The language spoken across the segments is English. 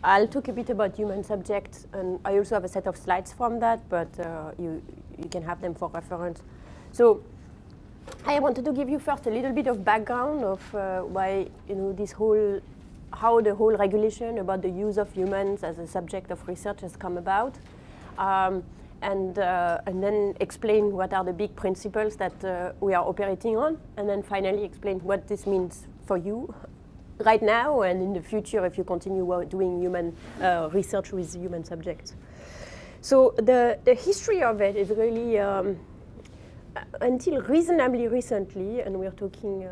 I'll talk a bit about human subjects, and I also have a set of slides from that, but you can have them for reference. So I wanted to give you first a little bit of background of why how the whole regulation about the use of humans as a subject of research has come about, and then explain what are the big principles that we are operating on, and then finally explain what this means for you right now and in the future if you continue doing human research with human subjects. So the history of it is really until reasonably recently, and we're talking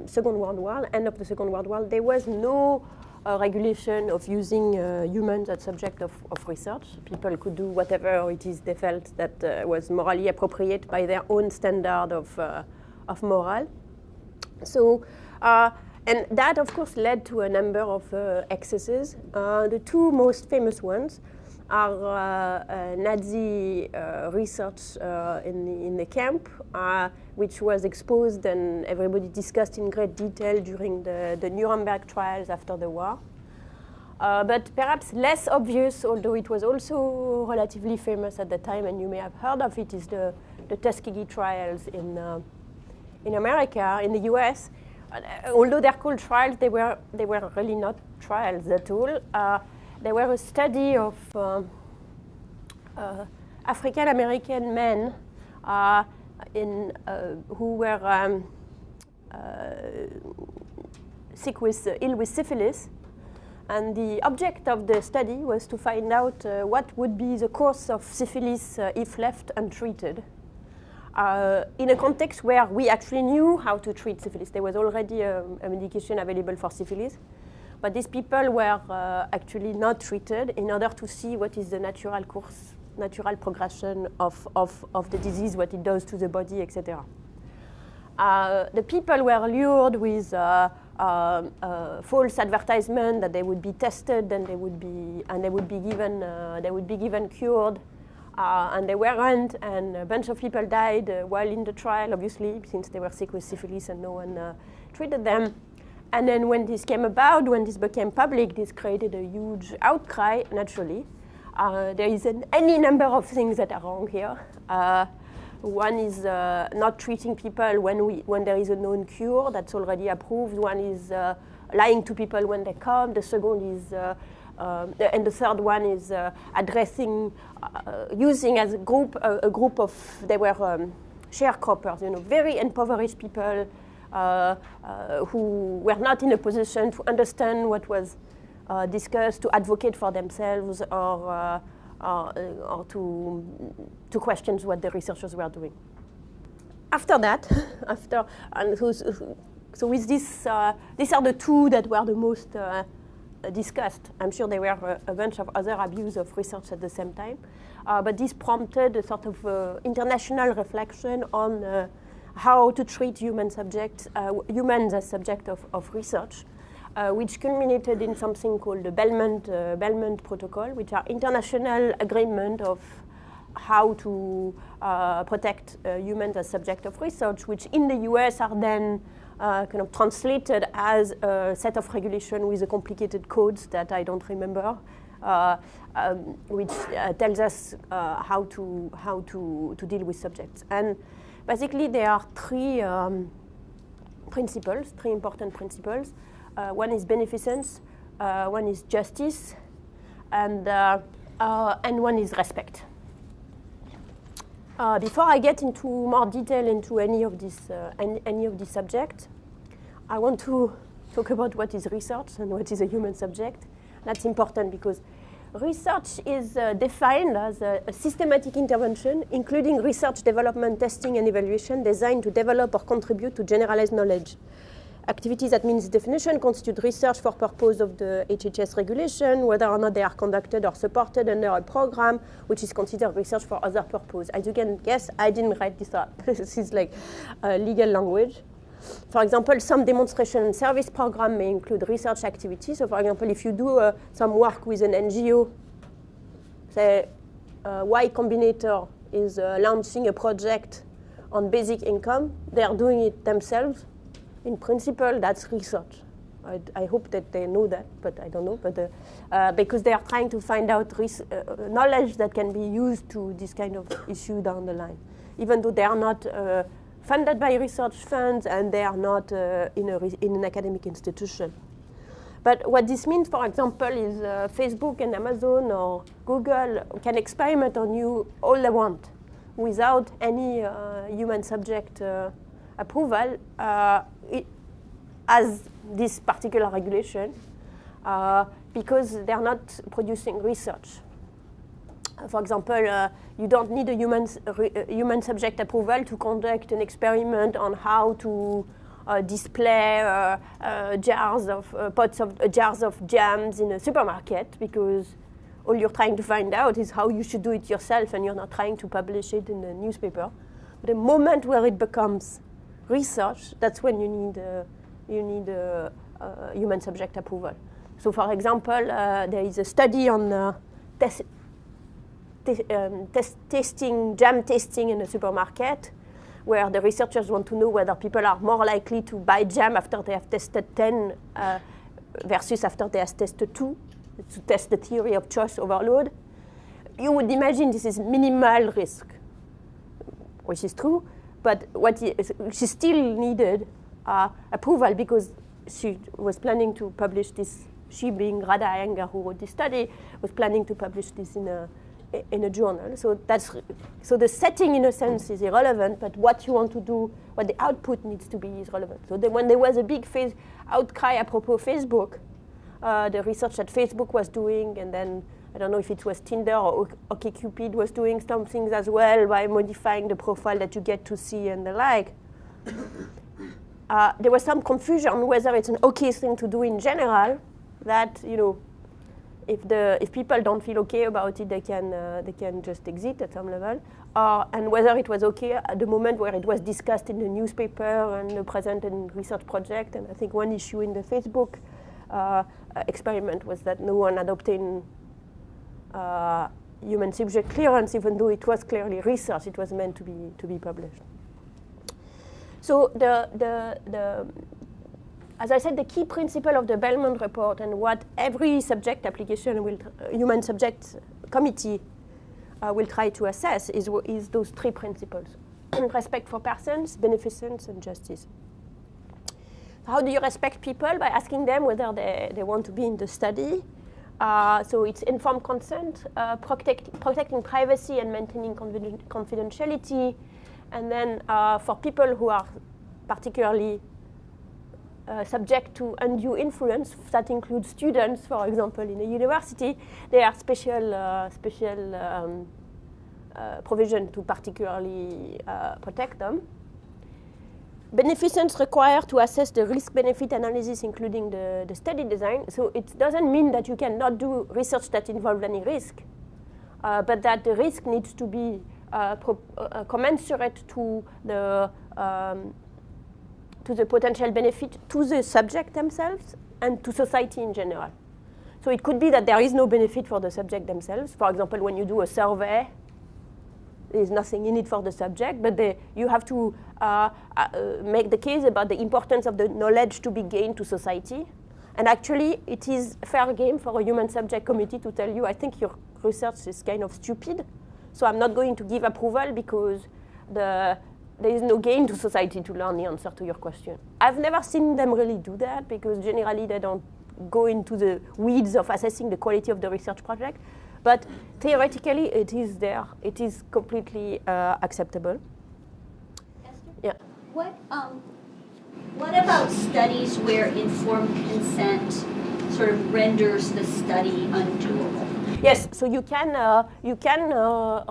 Second World War, end of the Second World War, there was no regulation of using humans as subject of research. People could do whatever it is they felt that was morally appropriate by their own standard of moral. So, and that, of course, led to a number of excesses. The two most famous ones are Nazi research in the camp, which was exposed and everybody discussed in great detail during the Nuremberg trials after the war. But perhaps less obvious, although it was also relatively famous at the time, and you may have heard of it, is the Tuskegee trials in America, in the US. Although they're called trials, they were really not trials at all. They were a study of African American men who were ill with syphilis, and the object of the study was to find out what would be the course of syphilis if left untreated. In a context where we actually knew how to treat syphilis. There was already a medication available for syphilis, but these people were actually not treated in order to see what is the natural course, natural progression of the disease, what it does to the body, etc. The people were lured with false advertisement that they would be tested and they would be given cured. And they weren't, and a bunch of people died while in the trial, obviously, since they were sick with syphilis and no one treated them. And then when this came about, when this became public, this created a huge outcry, naturally. There is any number of things that are wrong here. One is not treating people when there is a known cure that's already approved. One is lying to people when they come. The second is and the third one is addressing, using as a group they were sharecroppers, very impoverished people who were not in a position to understand what was discussed, to advocate for themselves, or to question what the researchers were doing. After that, so with this, these are the two that were the most discussed. I'm sure there were a bunch of other abuse of research at the same time, but this prompted a sort of international reflection on how to treat humans as subject of research, which culminated in something called the Belmont Protocol, which are international agreement of how to protect humans as subject of research, which in the US are then kind of translated as a set of regulation with a complicated codes that I don't remember, which tells us how to deal with subjects. And basically there are three important principles. One is beneficence, one is justice, and one is respect. Before I get into more detail into any of these subjects, I want to talk about what is research and what is a human subject. That's important because research is defined as a systematic intervention, including research, development, testing, and evaluation designed to develop or contribute to generalized knowledge. Activities that means definition constitute research for purpose of the HHS regulation, whether or not they are conducted or supported under a program, which is considered research for other purpose. As you can guess, I didn't write this up. This is like legal language. For example, some demonstration and service program may include research activities. So for example, if you do some work with an NGO, say Y Combinator is launching a project on basic income, they are doing it themselves. In principle, that's research. I hope that they know that, but I don't know. But because they are trying to find out knowledge that can be used to this kind of issue down the line, even though they are not funded by research funds and they are not in an academic institution. But what this means, for example, is Facebook and Amazon or Google can experiment on you all they want without any human subject approval as this particular regulation because they are not producing research. For example, you don't need a human subject approval to conduct an experiment on how to display jars of jams in a supermarket, because all you're trying to find out is how you should do it yourself, and you're not trying to publish it in the newspaper. But the moment where it becomes research, that's when you need human subject approval. So, for example, there is a study on jam testing in a supermarket, where the researchers want to know whether people are more likely to buy jam after they have tested 10 versus after they have tested 2, to test the theory of choice overload. You would imagine this is minimal risk, which is true, but she still needed approval because she was planning to publish this. She, being Radha Iyengar, who wrote this study, was planning to publish this in a journal. So the setting, in a sense, is irrelevant, but what you want to do, what the output needs to be, is relevant. So when there was a big outcry apropos Facebook, the research that Facebook was doing, and then I don't know if it was Tinder or OkCupid was doing some things as well by modifying the profile that you get to see and the like. There was some confusion whether it's an okay thing to do in general, that, you know, if people don't feel okay about it, they can just exit at some level, and whether it was okay at the moment where it was discussed in the newspaper and presented in research project. And I think one issue in the Facebook experiment was that no one had obtained human subject clearance, even though it was clearly research. It was meant to be published. So as I said, the key principle of the Belmont report and what every subject application human subject committee will try to assess is those three principles: respect for persons, beneficence, and justice. How do you respect people? By asking them whether they want to be in the study. So it's informed consent, protecting privacy and maintaining confidentiality. And then for people who are particularly subject to undue influence, that includes students, for example, in a university, there are special provision to particularly protect them. Beneficence required to assess the risk-benefit analysis, including the study design. So it doesn't mean that you cannot do research that involves any risk, but that the risk needs to be commensurate to the potential benefit to the subject themselves and to society in general. So it could be that there is no benefit for the subject themselves. For example, when you do a survey, there is nothing in it for the subject, but you have to make the case about the importance of the knowledge to be gained to society. And actually, it is fair game for a human subject committee to tell you, I think your research is kind of stupid, so I'm not going to give approval because there is no gain to society to learn the answer to your question. I've never seen them really do that, because generally they don't go into the weeds of assessing the quality of the research project. But theoretically, it is there. It is completely acceptable. Esther? Yeah. What about studies where informed consent sort of renders the study undoable? Yes. So you can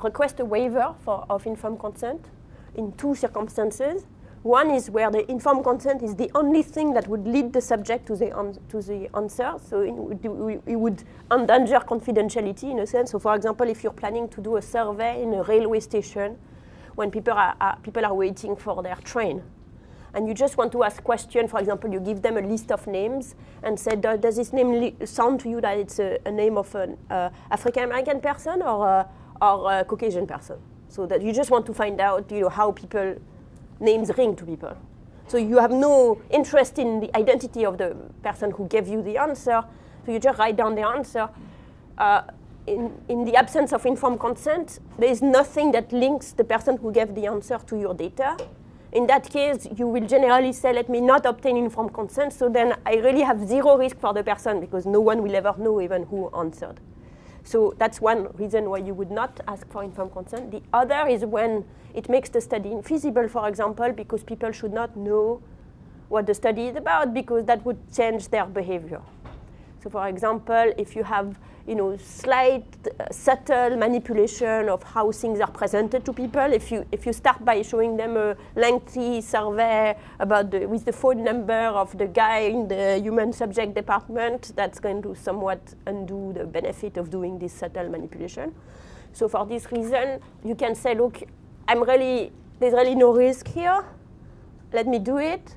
request a waiver of informed consent in two circumstances. One is where the informed consent is the only thing that would lead the subject to the answer. So it would endanger confidentiality in a sense. So, for example, if you're planning to do a survey in a railway station when people are waiting for their train, and you just want to ask questions, for example, you give them a list of names and say, does this name sound to you that it's a name of an African-American person or a Caucasian person? So that you just want to find out, how names ring to people. So you have no interest in the identity of the person who gave you the answer. So you just write down the answer. In the absence of informed consent, there is nothing that links the person who gave the answer to your data. In that case, you will generally say, let me not obtain informed consent, so then I really have zero risk for the person because no one will ever know even who answered. So that's one reason why you would not ask for informed consent. The other is when it makes the study infeasible, for example, because people should not know what the study is about because that would change their behavior. So for example, if you have slight, subtle manipulation of how things are presented to people. If you start by showing them a lengthy survey with the phone number of the guy in the human subject department, that's going to somewhat undo the benefit of doing this subtle manipulation. So for this reason, you can say, look, there's really no risk here. Let me do it.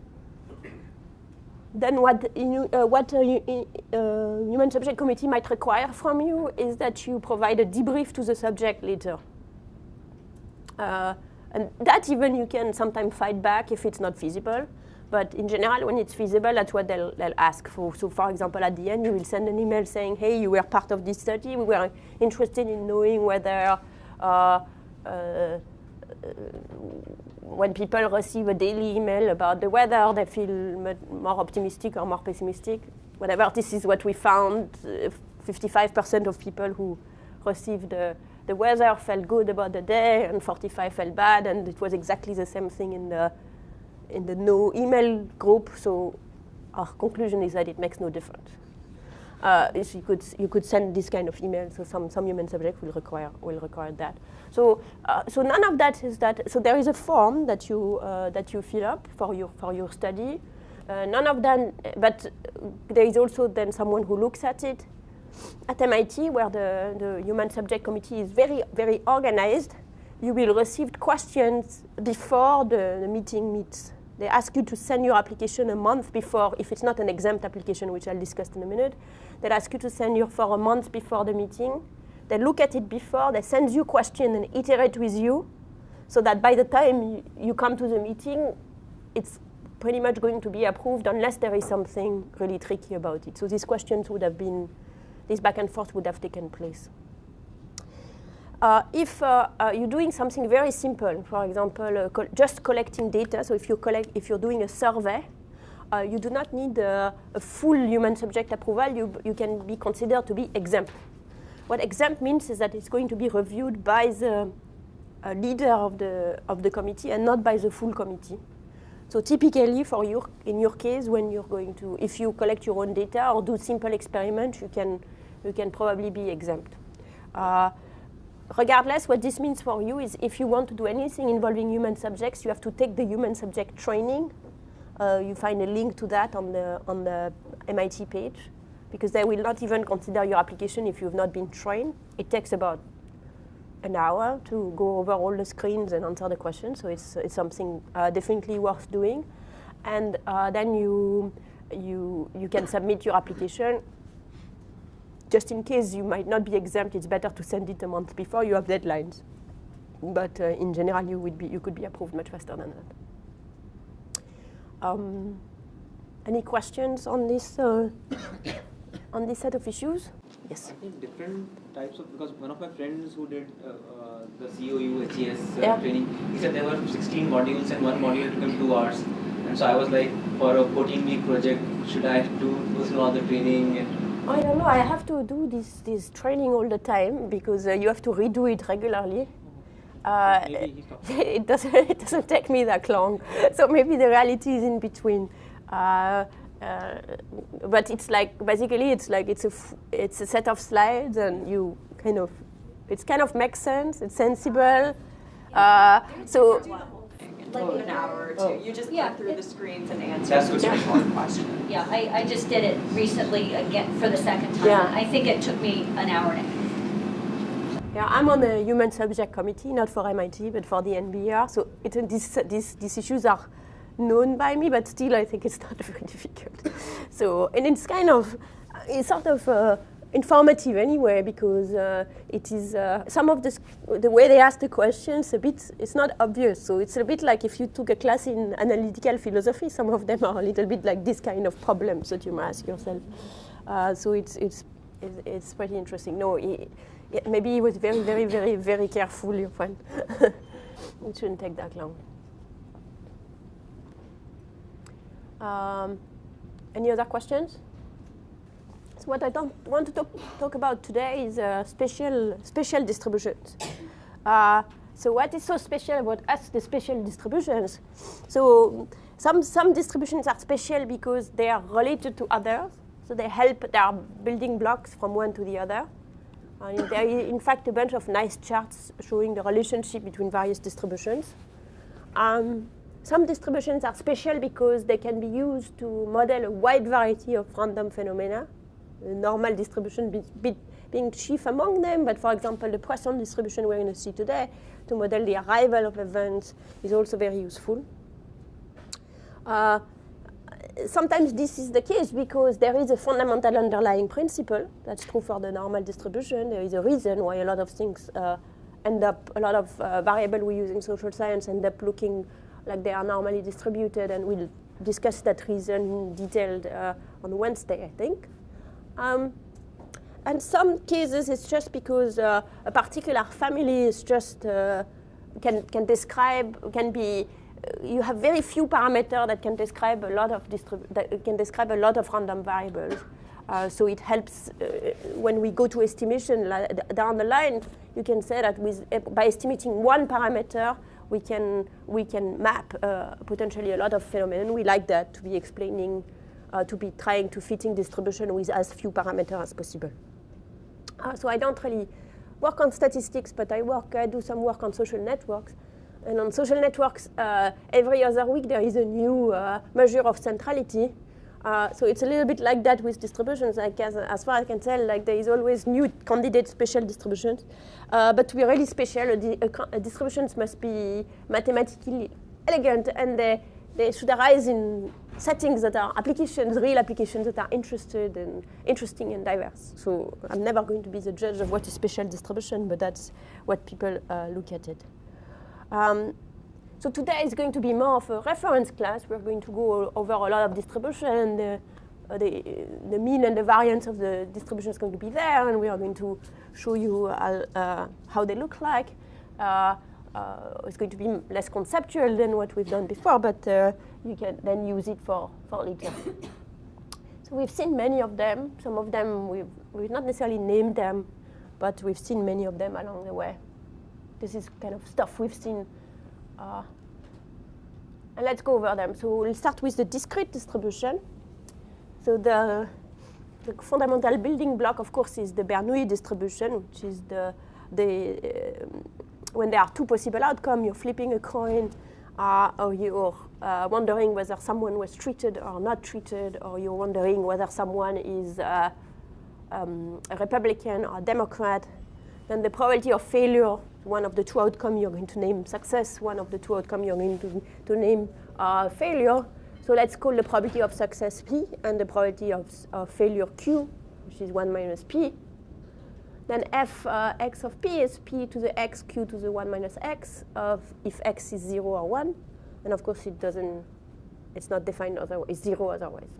Then what human subject committee might require from you is that you provide a debrief to the subject later. And that even you can sometimes fight back if it's not feasible. But in general, when it's feasible, that's what they'll ask for. So for example, at the end, you will send an email saying, hey, you were part of this study. We were interested in knowing whether when people receive a daily email about the weather, they feel more optimistic or more pessimistic. Whatever, this is what we found. 55% of people who received the weather felt good about the day, and 45% felt bad, and it was exactly the same thing in the no email group. So our conclusion is that it makes no difference. You could send this kind of email, so some human subject will require that. So none of that is that. So there is a form that you fill up for your study. None of them, but there is also then someone who looks at it. At MIT, where the human subject committee is very, very organized, you will receive questions before the meeting meets. They ask you to send your application a month before, if it's not an exempt application, which I'll discuss in a minute. They'll ask you to send you for a month before the meeting. They look at it before, they send you questions and iterate with you, so that by the time you come to the meeting, it's pretty much going to be approved unless there is something really tricky about it. So these questions would have been, this back and forth would have taken place. If you're doing something very simple, for example, just collecting data, so if you're doing a survey, you do not need a full human subject approval. You can be considered to be exempt. What exempt means is that it's going to be reviewed by the leader of the committee and not by the full committee. So typically, in your case, when you're going to, if you collect your own data or do simple experiments, you can probably be exempt. Regardless, what this means for you is if you want to do anything involving human subjects, you have to take the human subject training. You find a link to that on the MIT page, because they will not even consider your application if you've not been trained. It takes about an hour to go over all the screens and answer the questions, so it's something definitely worth doing. And then you can submit your application. Just in case you might not be exempt, it's better to send it a month before. You have deadlines. But in general, you could be approved much faster than that. Any questions on this set of issues? Yes. I think different types of, because one of my friends who did the COU HES training, he said there were 16 modules and one module took him 2 hours. And so I was like, for a 14-week project, should I go through all the training? And I don't know. I have to do this training all the time because you have to redo it regularly. It doesn't take me that long. So maybe the reality is in between. But it's like basically it's a set of slides, and it kind of makes sense. It's sensible. So. Like an hour or two. You just go through the screens and answer one question. Yeah, I just did it recently again for the second time. Yeah. I think it took me an hour and a half. Yeah, I'm on the human subject committee, not for MIT, but for the NBR. So these issues are known by me, but still I think it's not very difficult. So, and it's sort of informative anyway, because it is some of the way they ask the questions it's not obvious. So it's a bit like if you took a class in analytical philosophy. Some of them are a little bit like this kind of problems that you might ask yourself. So it's pretty interesting. No, maybe he was very, very, very, very careful, your friend. It shouldn't take that long. Any other questions? So what I don't want to talk about today is special distributions. So what is so special about us, the special distributions? So some distributions are special because they are related to others. So they are building blocks from one to the other. There is, in fact, a bunch of nice charts showing the relationship between various distributions. Some distributions are special because they can be used to model a wide variety of random phenomena, the normal distribution being chief among them. But for example, the Poisson distribution we're going to see today to model the arrival of events is also very useful. Sometimes this is the case because there is a fundamental underlying principle. That's true for the normal distribution. There is a reason why a lot of things a lot of variables we use in social science end up looking like they are normally distributed, and we'll discuss that reason detailed on Wednesday, I think. And some cases it's just because a particular family is just you have very few parameters that can describe a lot of random variables. So it helps when we go to estimation down the line. You can say that by estimating one parameter, we can map potentially a lot of phenomena. We like that, to be explaining, to be trying to fitting distribution with as few parameters as possible. So I don't really work on statistics, but I do some work on social networks. And on social networks, every other week there is a new measure of centrality. So it's a little bit like that with distributions. Like as far as I can tell, like there is always new candidate special distributions. But to be really special, distributions must be mathematically elegant, and they should arise in settings that are real applications that are interesting and diverse. So I'm never going to be the judge of what is special distribution, but that's what people look at it. So today is going to be more of a reference class. We're going to go over a lot of distribution. The mean and the variance of the distribution is going to be there, and we are going to show you how they look like. It's going to be less conceptual than what we've done before, but you can then use it for later. So we've seen many of them. Some of them we've not necessarily named them, but we've seen many of them along the way. This is kind of stuff we've seen. And let's go over them. So we'll start with the discrete distribution. So the fundamental building block, of course, is the Bernoulli distribution, which is when there are two possible outcomes, you're flipping a coin, or you're wondering whether someone was treated or not treated, or you're wondering whether someone is a Republican or a Democrat. Then the probability of failure, one of the two outcomes you're going to name success, one of the two outcomes you're going to name failure. So let's call the probability of success P and the probability of failure Q, which is 1 minus P. Then f x of P is P to the x, Q to the 1 minus x of if x is 0 or 1. And of course it's not defined otherwise, it's 0 otherwise.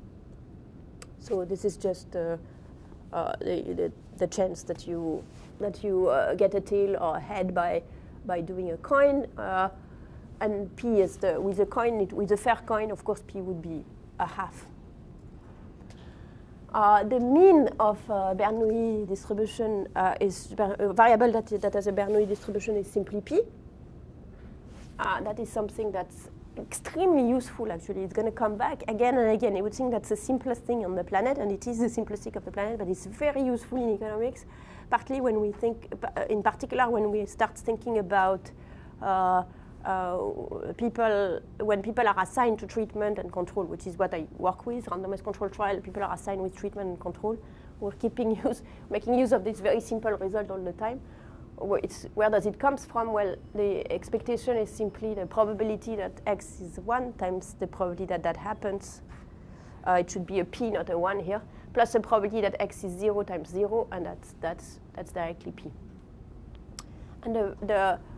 So this is just the chance that you get a tail or a head by doing a coin, and P is with a fair coin. Of course, P would be a half. The mean of Bernoulli distribution is a variable that has a Bernoulli distribution is simply P. That is something that's extremely useful, actually. It's going to come back again and again. You would think that's the simplest thing on the planet, and it is the simplest thing of the planet, but it's very useful in economics, partly when we think, in particular, when we start thinking about when people are assigned to treatment and control, which is what I work with, randomized control trial, people are assigned with treatment and control. We're making use of this very simple result all the time. Where does it come from? Well, the expectation is simply the probability that x is 1 times the probability that happens. It should be a p, not a 1 here. plus the probability that x is 0 times 0, and that's directly p. And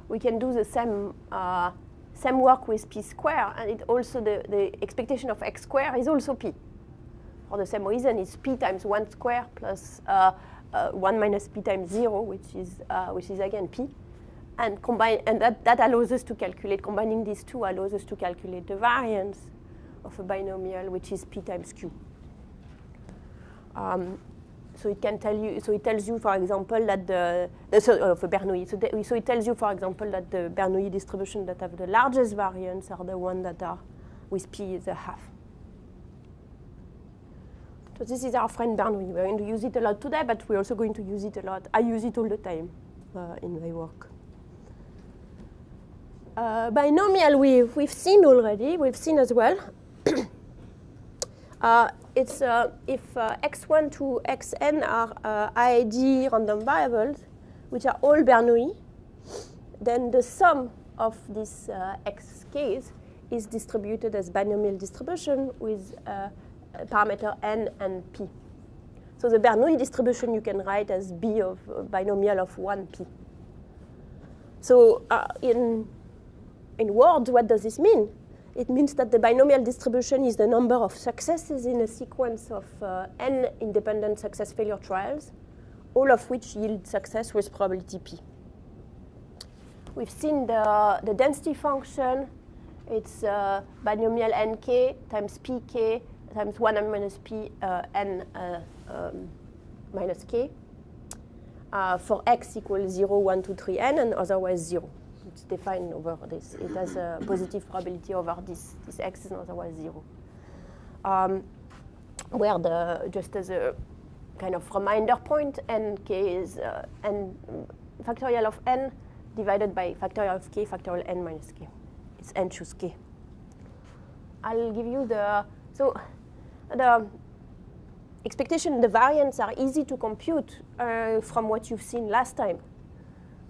we can do the same work with p square, and it also the expectation of x square is also p. For the same reason, it's p times 1 square plus 1 minus p times 0, which is again p. And that allows us to calculate, combining these two allows us to calculate the variance of a binomial, which is p times q. So it can tell you. So it tells you, for example, that of a Bernoulli. So it tells you, for example, that the Bernoulli distribution that have the largest variance are the ones that are with p is a half. So this is our friend Bernoulli. We're going to use it a lot today, but we're also going to use it a lot. I use it all the time in my work. Binomial we've seen already. We've seen as well. It's if x1 to xn are IID random variables, which are all Bernoulli, then the sum of these xk's is distributed as binomial distribution with parameter n and p. So the Bernoulli distribution you can write as b of binomial of 1p. So in words, what does this mean? It means that the binomial distribution is the number of successes in a sequence of n independent success-failure trials, all of which yield success with probability p. We've seen the density function. It's binomial nk times pk times 1 minus p n minus k for x equals 0, 1, 2, 3, n, and otherwise 0. It's defined over this. It has a positive probability over this x and otherwise 0. Where just as a kind of reminder point, nk is n factorial of n divided by factorial of k factorial n minus k. It's n choose k. I'll give you the expectation, the variance are easy to compute from what you've seen last time.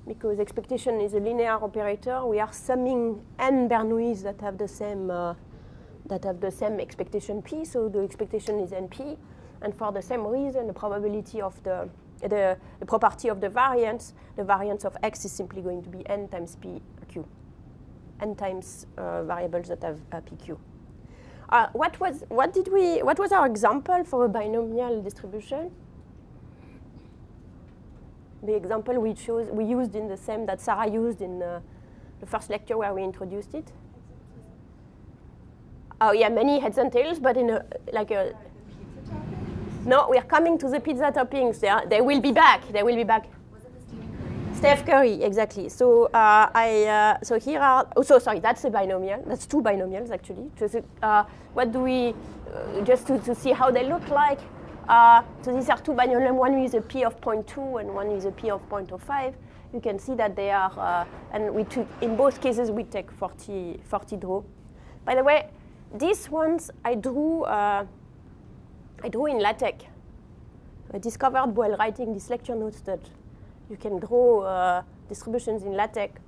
Because expectation is a linear operator, we are summing n Bernoullis that have the same expectation p. So the expectation is np, and for the same reason, the probability of the property of the variance of x is simply going to be n times pq, n times variables that have pq. What was our example for a binomial distribution? The example we used in the same that Sarah used in the first lecture where we introduced it. Oh yeah, many heads and tails, but in no, we are coming to the pizza toppings. They will be back. They will be back. Was it the Steph Curry, exactly. So so here are. Oh, so sorry, that's a binomial. That's two binomials actually. What do we just to see how they look like? So these are two binomials, one with a p of 0.2 and one with a p of 0.05. You can see that they are, and we took, in both cases, we take 40 draw. By the way, these ones I drew in LaTeX. I discovered while writing this lecture notes that you can draw distributions in LaTeX.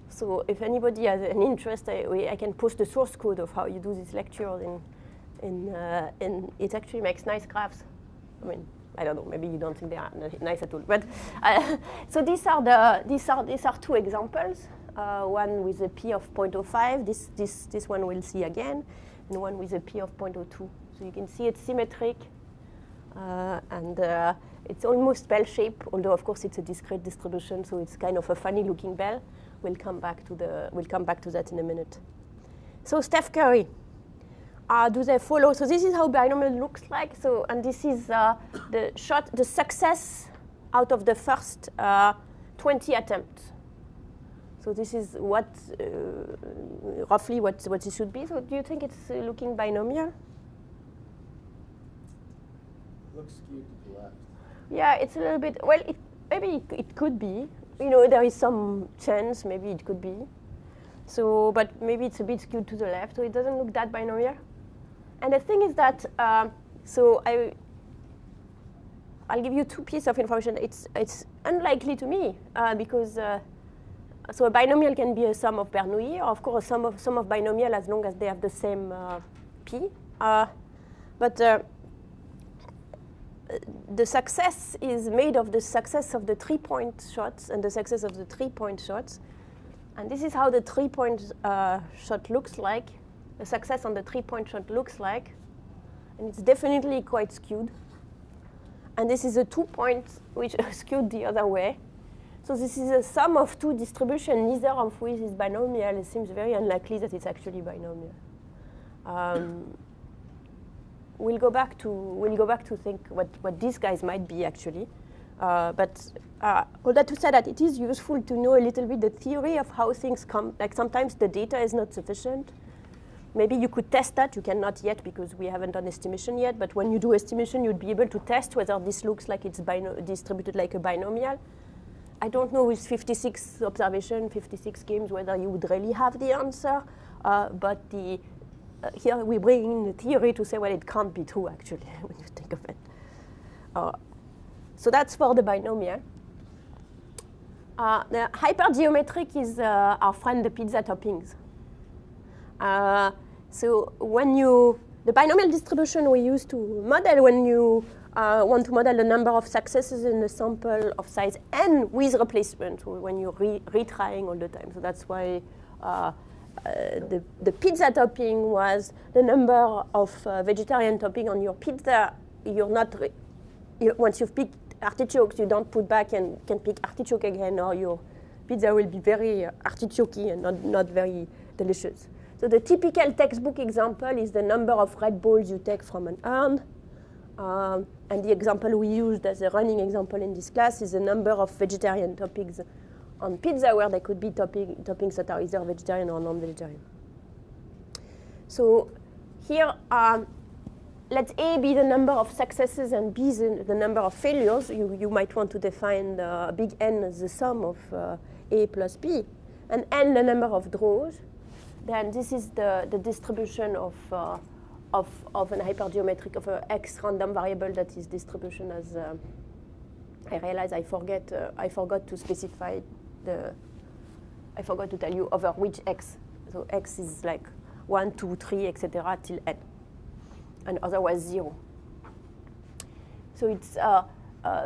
So if anybody has an interest, I can post the source code of how you do these lectures it actually makes nice graphs. I mean, I don't know. Maybe you don't think they are nice at all. But so these are two examples. One with a p of 0.05. This one we'll see again, and one with a p of 0.02. So you can see it's symmetric, and it's almost bell-shaped. Although of course it's a discrete distribution, so it's kind of a funny-looking bell. We'll come back to that in a minute. So Steph Curry. Do they follow? So this is how binomial looks like. So, and this is the success out of the first 20 attempts. So this is roughly what it should be. So do you think it's looking binomial? It looks skewed to the left. Yeah, it's a little bit. Well, maybe it could be. You know, there is some chance. Maybe it could be. So, but maybe it's a bit skewed to the left. So it doesn't look that binomial. And the thing is that, so I'll give you two pieces of information. It's unlikely to me because so a binomial can be a sum of Bernoulli, or of course a sum of binomial as long as they have the same p. But the success is made of the success of the 3-point shots and the success of the 3-point shots. And this is how the 3-point shot looks like. The success on the 3-point shot looks like. And it's definitely quite skewed. And this is a 2-point, which is skewed the other way. So this is a sum of two distributions, neither of which is binomial. It seems very unlikely that it's actually binomial. We'll go back to think what these guys might be actually. But all that to say that it is useful to know a little bit the theory of how things come. Like sometimes the data is not sufficient. Maybe you could test that. You cannot yet because we haven't done estimation yet. But when you do estimation, you'd be able to test whether this looks like it's distributed like a binomial. I don't know with 56 observations, 56 games, whether you would really have the answer. But here we bring in the theory to say, well, it can't be true, actually, when you think of it. So that's for the binomial. The hypergeometric is our friend, the pizza toppings. So when the binomial distribution we use to model when you want to model the number of successes in a sample of size n with replacement, so when you're retrying all the time. So that's why the pizza topping was the number of vegetarian topping on your pizza. Once you've picked artichokes, you don't put back and can pick artichoke again, or your pizza will be very artichokey and not very delicious. So the typical textbook example is the number of red balls you take from an urn. And the example we used as a running example in this class is the number of vegetarian toppings on pizza, where there could be toppings that are either vegetarian or non-vegetarian. So here, let A be the number of successes and B the number of failures. You might want to define the big N as the sum of A plus B, and N the number of draws. Then this is the distribution of an hypergeometric, of an X random variable that is distribution as, I realize I forgot to specify I forgot to tell you over which X. So X is like 1, 2, 3, etc. till N, and otherwise 0. So it's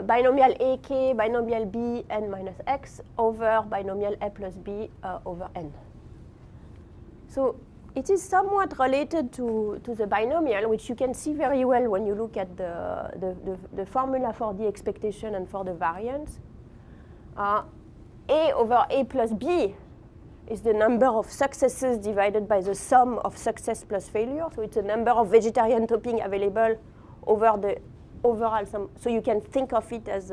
binomial AK, binomial B, N minus X over binomial A plus B over N. So it is somewhat related to the binomial, which you can see very well when you look at the formula for the expectation and for the variance. A over A plus B is the number of successes divided by the sum of success plus failure. So it's the number of vegetarian topping available over the overall sum. So you can think of it as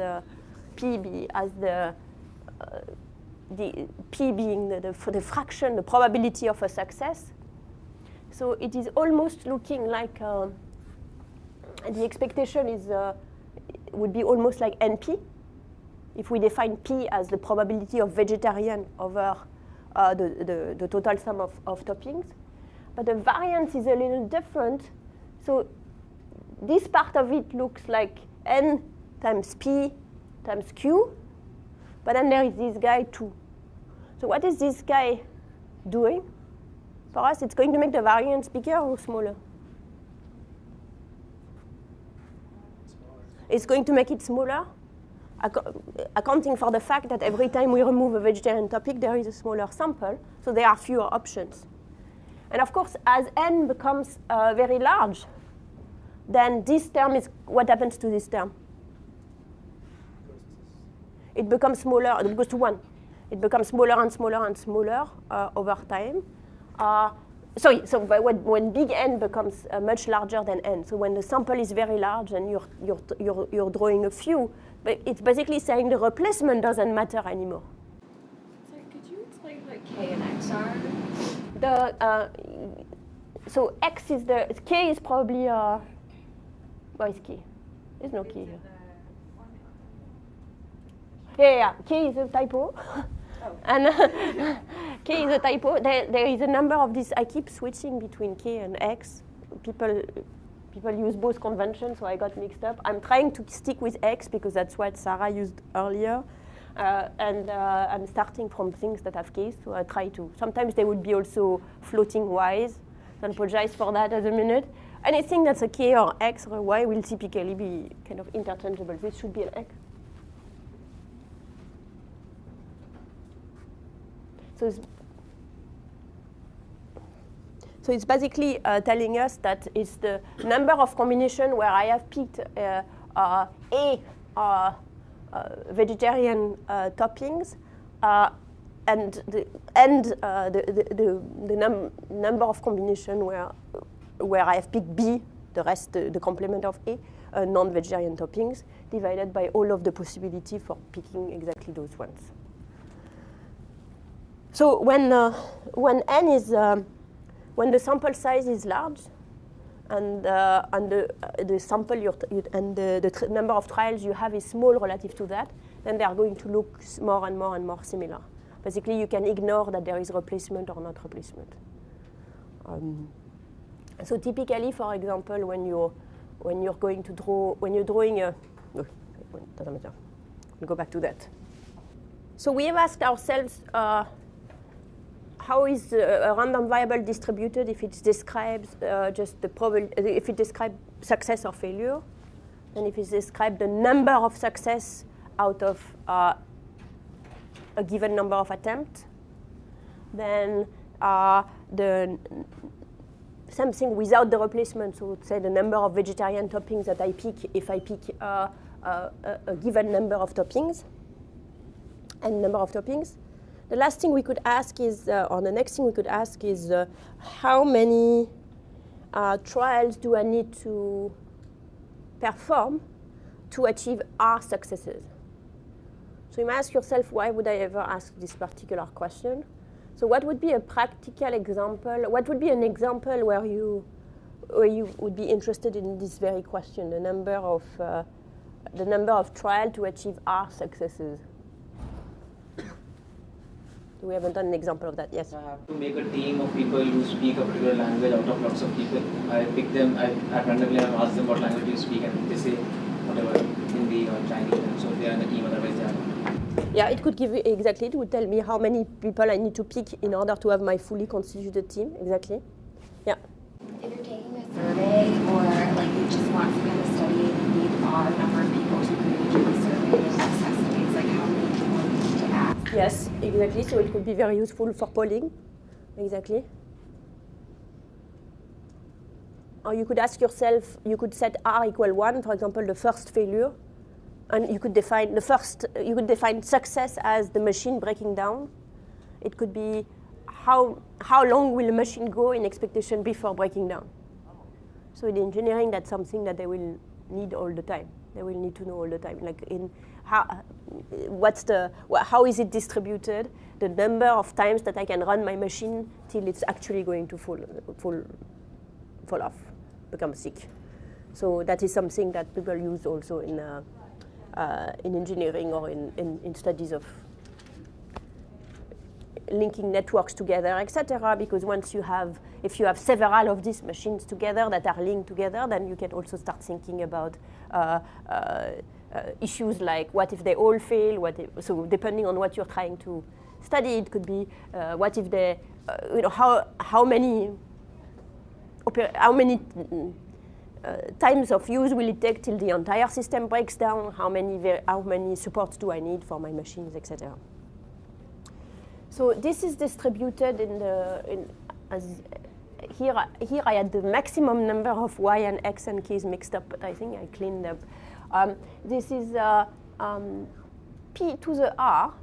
PB, as the P being the fraction, the probability of a success. So it is almost looking like the expectation is would be almost like NP, if we define P as the probability of vegetarian over the total sum of toppings. But the variance is a little different. So this part of it looks like N times P times Q, but then there is this guy too. So what is this guy doing? For us, it's going to make the variance bigger or smaller? It's going to make it smaller, accounting for the fact that every time we remove a vegetarian topic, there is a smaller sample, so there are fewer options. And of course, as n becomes very large, then this term is, what happens to this term? It becomes smaller, it goes to 1. It becomes smaller and smaller and smaller over time. So when big N becomes much larger than N, so when the sample is very large and you're drawing a few, but it's basically saying the replacement doesn't matter anymore. Sorry, could you explain what K and X are? So X is K is probably, what is K? There's no K here. Yeah, K is a typo. Oh. And K is a typo. There is a number of these. I keep switching between K and X. People use both conventions, so I got mixed up. I'm trying to stick with X because that's what Sarah used earlier. And I'm starting from things that have K, so I try to. Sometimes they would be also floating Ys. So I apologize for that at a minute. anything that's a k or x or a y will typically be kind of interchangeable. This should be an x. So it's basically telling us that it's the number of combinations where I have picked vegetarian toppings and the number of combinations where I have picked B, the rest, the complement of A, non-vegetarian toppings, divided by all of the possibility for picking exactly those ones. So when n is when the sample size is large, and the sample and the number of trials you have is small relative to that, then they are going to look more and more and more similar. Basically, you can ignore that there is replacement or not replacement. So typically, for example, when you're going to draw, when you're drawing a, doesn't matter. We'll go back to that. So we have asked ourselves, how is a random variable distributed if it describes just the probability, if it describes success or failure, and if it describes the number of success out of a given number of attempts, then the something without the replacement, so say the number of vegetarian toppings that I pick if I pick a given number of toppings, and number of toppings. The last thing we could ask is, or the next thing we could ask is, how many trials do I need to perform to achieve R successes? So you might ask yourself, why would I ever ask this particular question? So what would be a practical example? What would be an example where you would be interested in this very question, the number of trials to achieve R successes? We haven't done an example of that, yes. I have to make a team of people who speak a particular language out of lots of people. I pick them, I randomly ask them what language do you speak, and they say whatever, Hindi or Chinese, and so they are in the team, otherwise they are not. Yeah, it could give you, exactly, it would tell me how many people I need to pick in order to have my fully constituted team, exactly. Yeah. If you're taking a survey or like you just want some kind of study and you need a number of people to agree to do the survey, there's less estimates like how many people you need to ask. Yes, exactly. So it could be very useful for polling. Exactly. Or you could ask yourself, you could set R equal 1, for example, the first failure. And you could define success as the machine breaking down. It could be how long will the machine go in expectation before breaking down. So in engineering, that's something that they will need all the time. They will need to know all the time, like in how is it distributed, the number of times that I can run my machine till it's actually going to fall off, become sick. So that is something that people use also in engineering or in studies of linking networks together, etc. Because if you have several of these machines together that are linked together, then you can also start thinking about issues like what if they all fail? So depending on what you're trying to study, it could be what if they, how many times of use will it take till the entire system breaks down? How many supports do I need for my machines, etc. So this is distributed here I had the maximum number of y and x and k's mixed up, but I think I cleaned up. This is p to the r,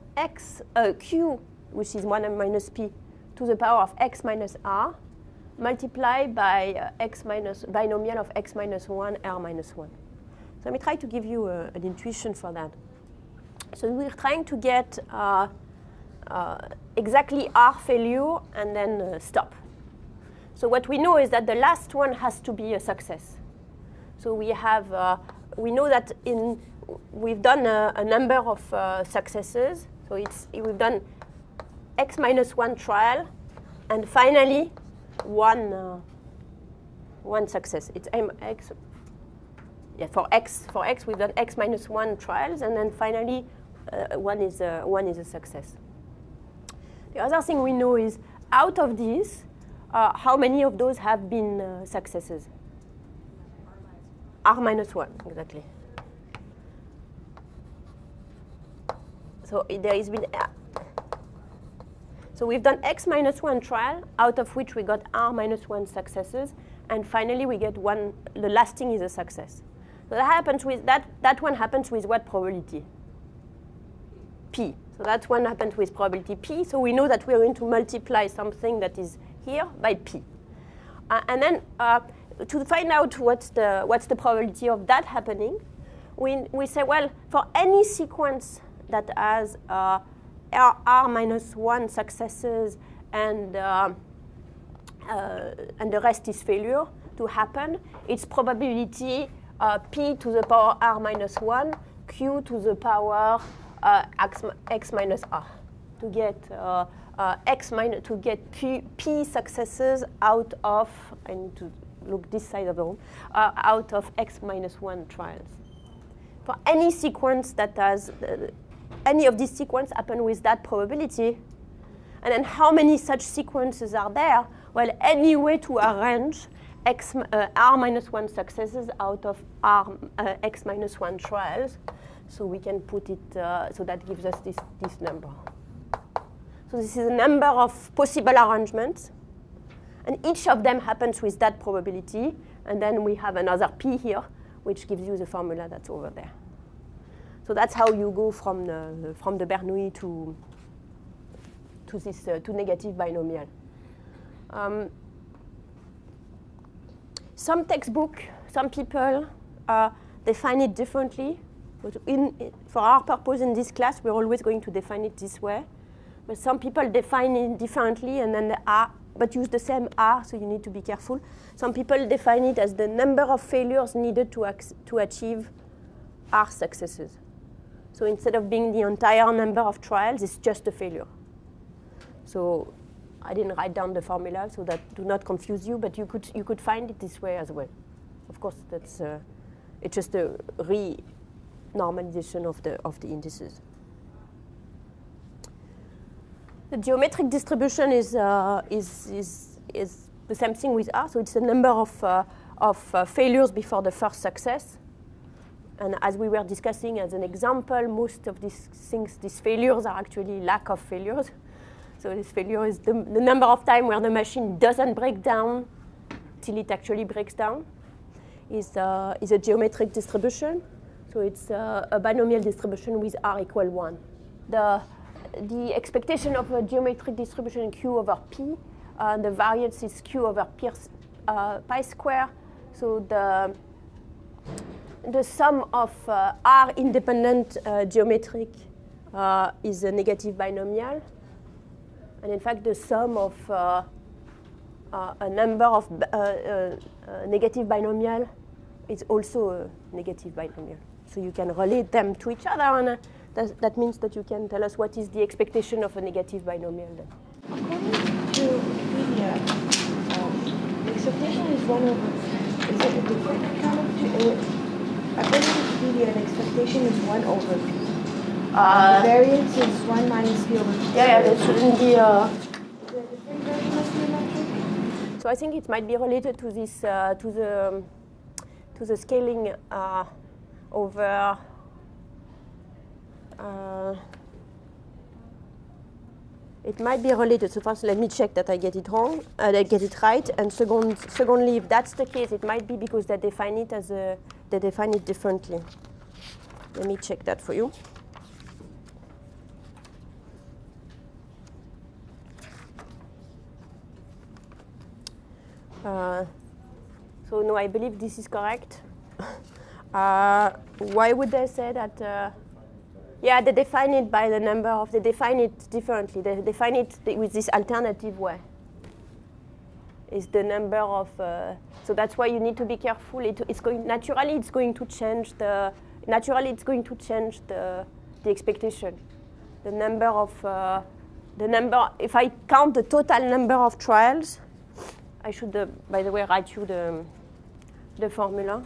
q, which is 1 minus p, to the power of x minus r, multiplied by binomial of x minus 1, r minus 1. So let me try to give you an intuition for that. So we're trying to get exactly R failure and then stop. So what we know is that the last one has to be a success. So we know that we've done a number of successes. So we've done x minus 1 trial, and finally one success. It's x. Yeah, for x we've done x minus 1 trials, and then finally one is a success. The other thing we know is out of these, how many of those have been successes. R minus 1, exactly. So there has been, so we've done X minus 1 trial, out of which we got R minus 1 successes, and finally we get one, the last thing is a success. So that happens with, that one happens with what probability? P. So that one happens with probability P, so we know that we're going to multiply something that is here by P. And then to find out what's the probability of that happening, we say, well, for any sequence that has R minus 1 successes and the rest is failure to happen, it's probability P to the power R minus 1, Q to the power X minus R to get P successes out of, I need to look this side of the room, out of X minus 1 trials. For any sequence that has, any of these sequences happen with that probability, and then how many such sequences are there? Well, any way to arrange R minus 1 successes out of X minus 1 trials. So we can put it, so that gives us this number. So this is a number of possible arrangements. And each of them happens with that probability. And then we have another P here, which gives you the formula that's over there. So that's how you go from the Bernoulli to this to negative binomial. Some textbook, some people define it differently. But for our purpose in this class, we're always going to define it this way. But some people define it differently and then but use the same R, so you need to be careful. Some people define it as the number of failures needed to achieve R successes. So instead of being the entire number of trials, it's just a failure. So I didn't write down the formula, so that do not confuse you, but you could find it this way as well. Of course, that's it's just a normalization of the indices. The geometric distribution is the same thing with R, so it's the number of failures before the first success. And as we were discussing as an example, most of these things, these failures are actually lack of failures. So this failure is the number of times where the machine doesn't break down till it actually breaks down. Is a geometric distribution. So it's a binomial distribution with R equal 1. The expectation of a geometric distribution Q over P, the variance is Q over pi square. So the sum of R independent geometric is a negative binomial. And in fact, the sum of a number of negative binomial is also a negative binomial. So you can relate them to each other, and that means that you can tell us what is the expectation of a negative binomial then. According to Wikipedia, the expectation is 1 over, is it a different kind of, according to Wikipedia, the expectation is 1 over P. The variance is 1 minus P over P. Yeah, there shouldn't be a... Is there a different version of geometric? So I think it might be related to this, to the scaling over it might be related. So first, let me check that I get it wrong, I get it right. And secondly, if that's the case, it might be because they define it as they define it differently. Let me check that for you. So no, I believe this is correct. Why would they say that? Yeah, they define it by the number of, they define it differently. They define it with this alternative way. It's the number of, so that's why you need to be careful. Naturally it's going to change the expectation. The number of, if I count the total number of trials, I should, by the way, write you the formula.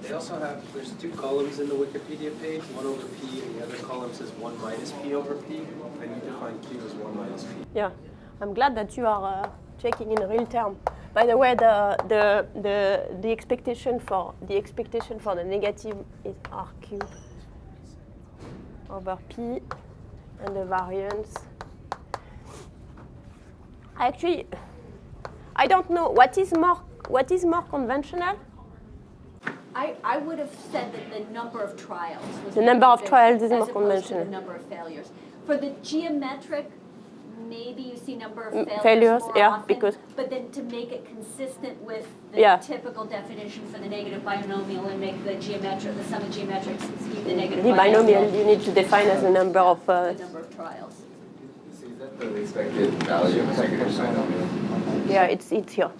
They also have, there's 2 columns in the Wikipedia page, 1 over P, and the other column says 1 minus P over P, and you define Q as 1 minus P. Yeah, I'm glad that you are checking in real term. By the way, the expectation for the negative is R cubed over P, and the variance. Actually, I don't know what is more conventional. I would have said that the number of trials was The number of trials is as more opposed conventional. to the number of failures. For the geometric, maybe you see number of Failures, more yeah, often, because- but then to make it consistent with the Yeah. typical definition for the negative binomial and make the geometric, the sum of geometrics be the negative The binomial you need to define as the number of. the number of trials. So is that the expected value of a negative binomial? Yeah, it's here.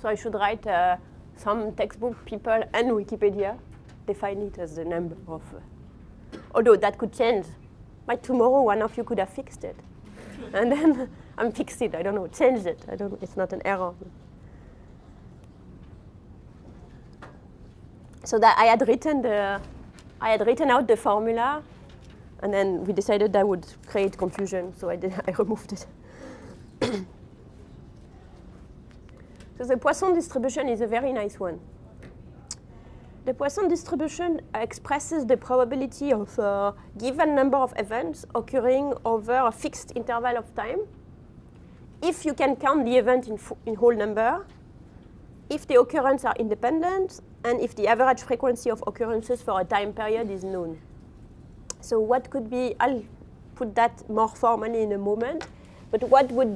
So I should write some textbook people and Wikipedia define it as the number of. Although that could change. By tomorrow, one of you could have fixed it, and then fixed it. I don't know, changed it. I don't know. It's not an error. So that I had written out the formula, and then we decided that would create confusion. So I removed it. So the Poisson distribution is a very nice one. The Poisson distribution expresses the probability of a given number of events occurring over a fixed interval of time, if you can count the event in whole number, if the occurrences are independent, and if the average frequency of occurrences for a time period is known. So what could be, I'll put that more formally in a moment, but what could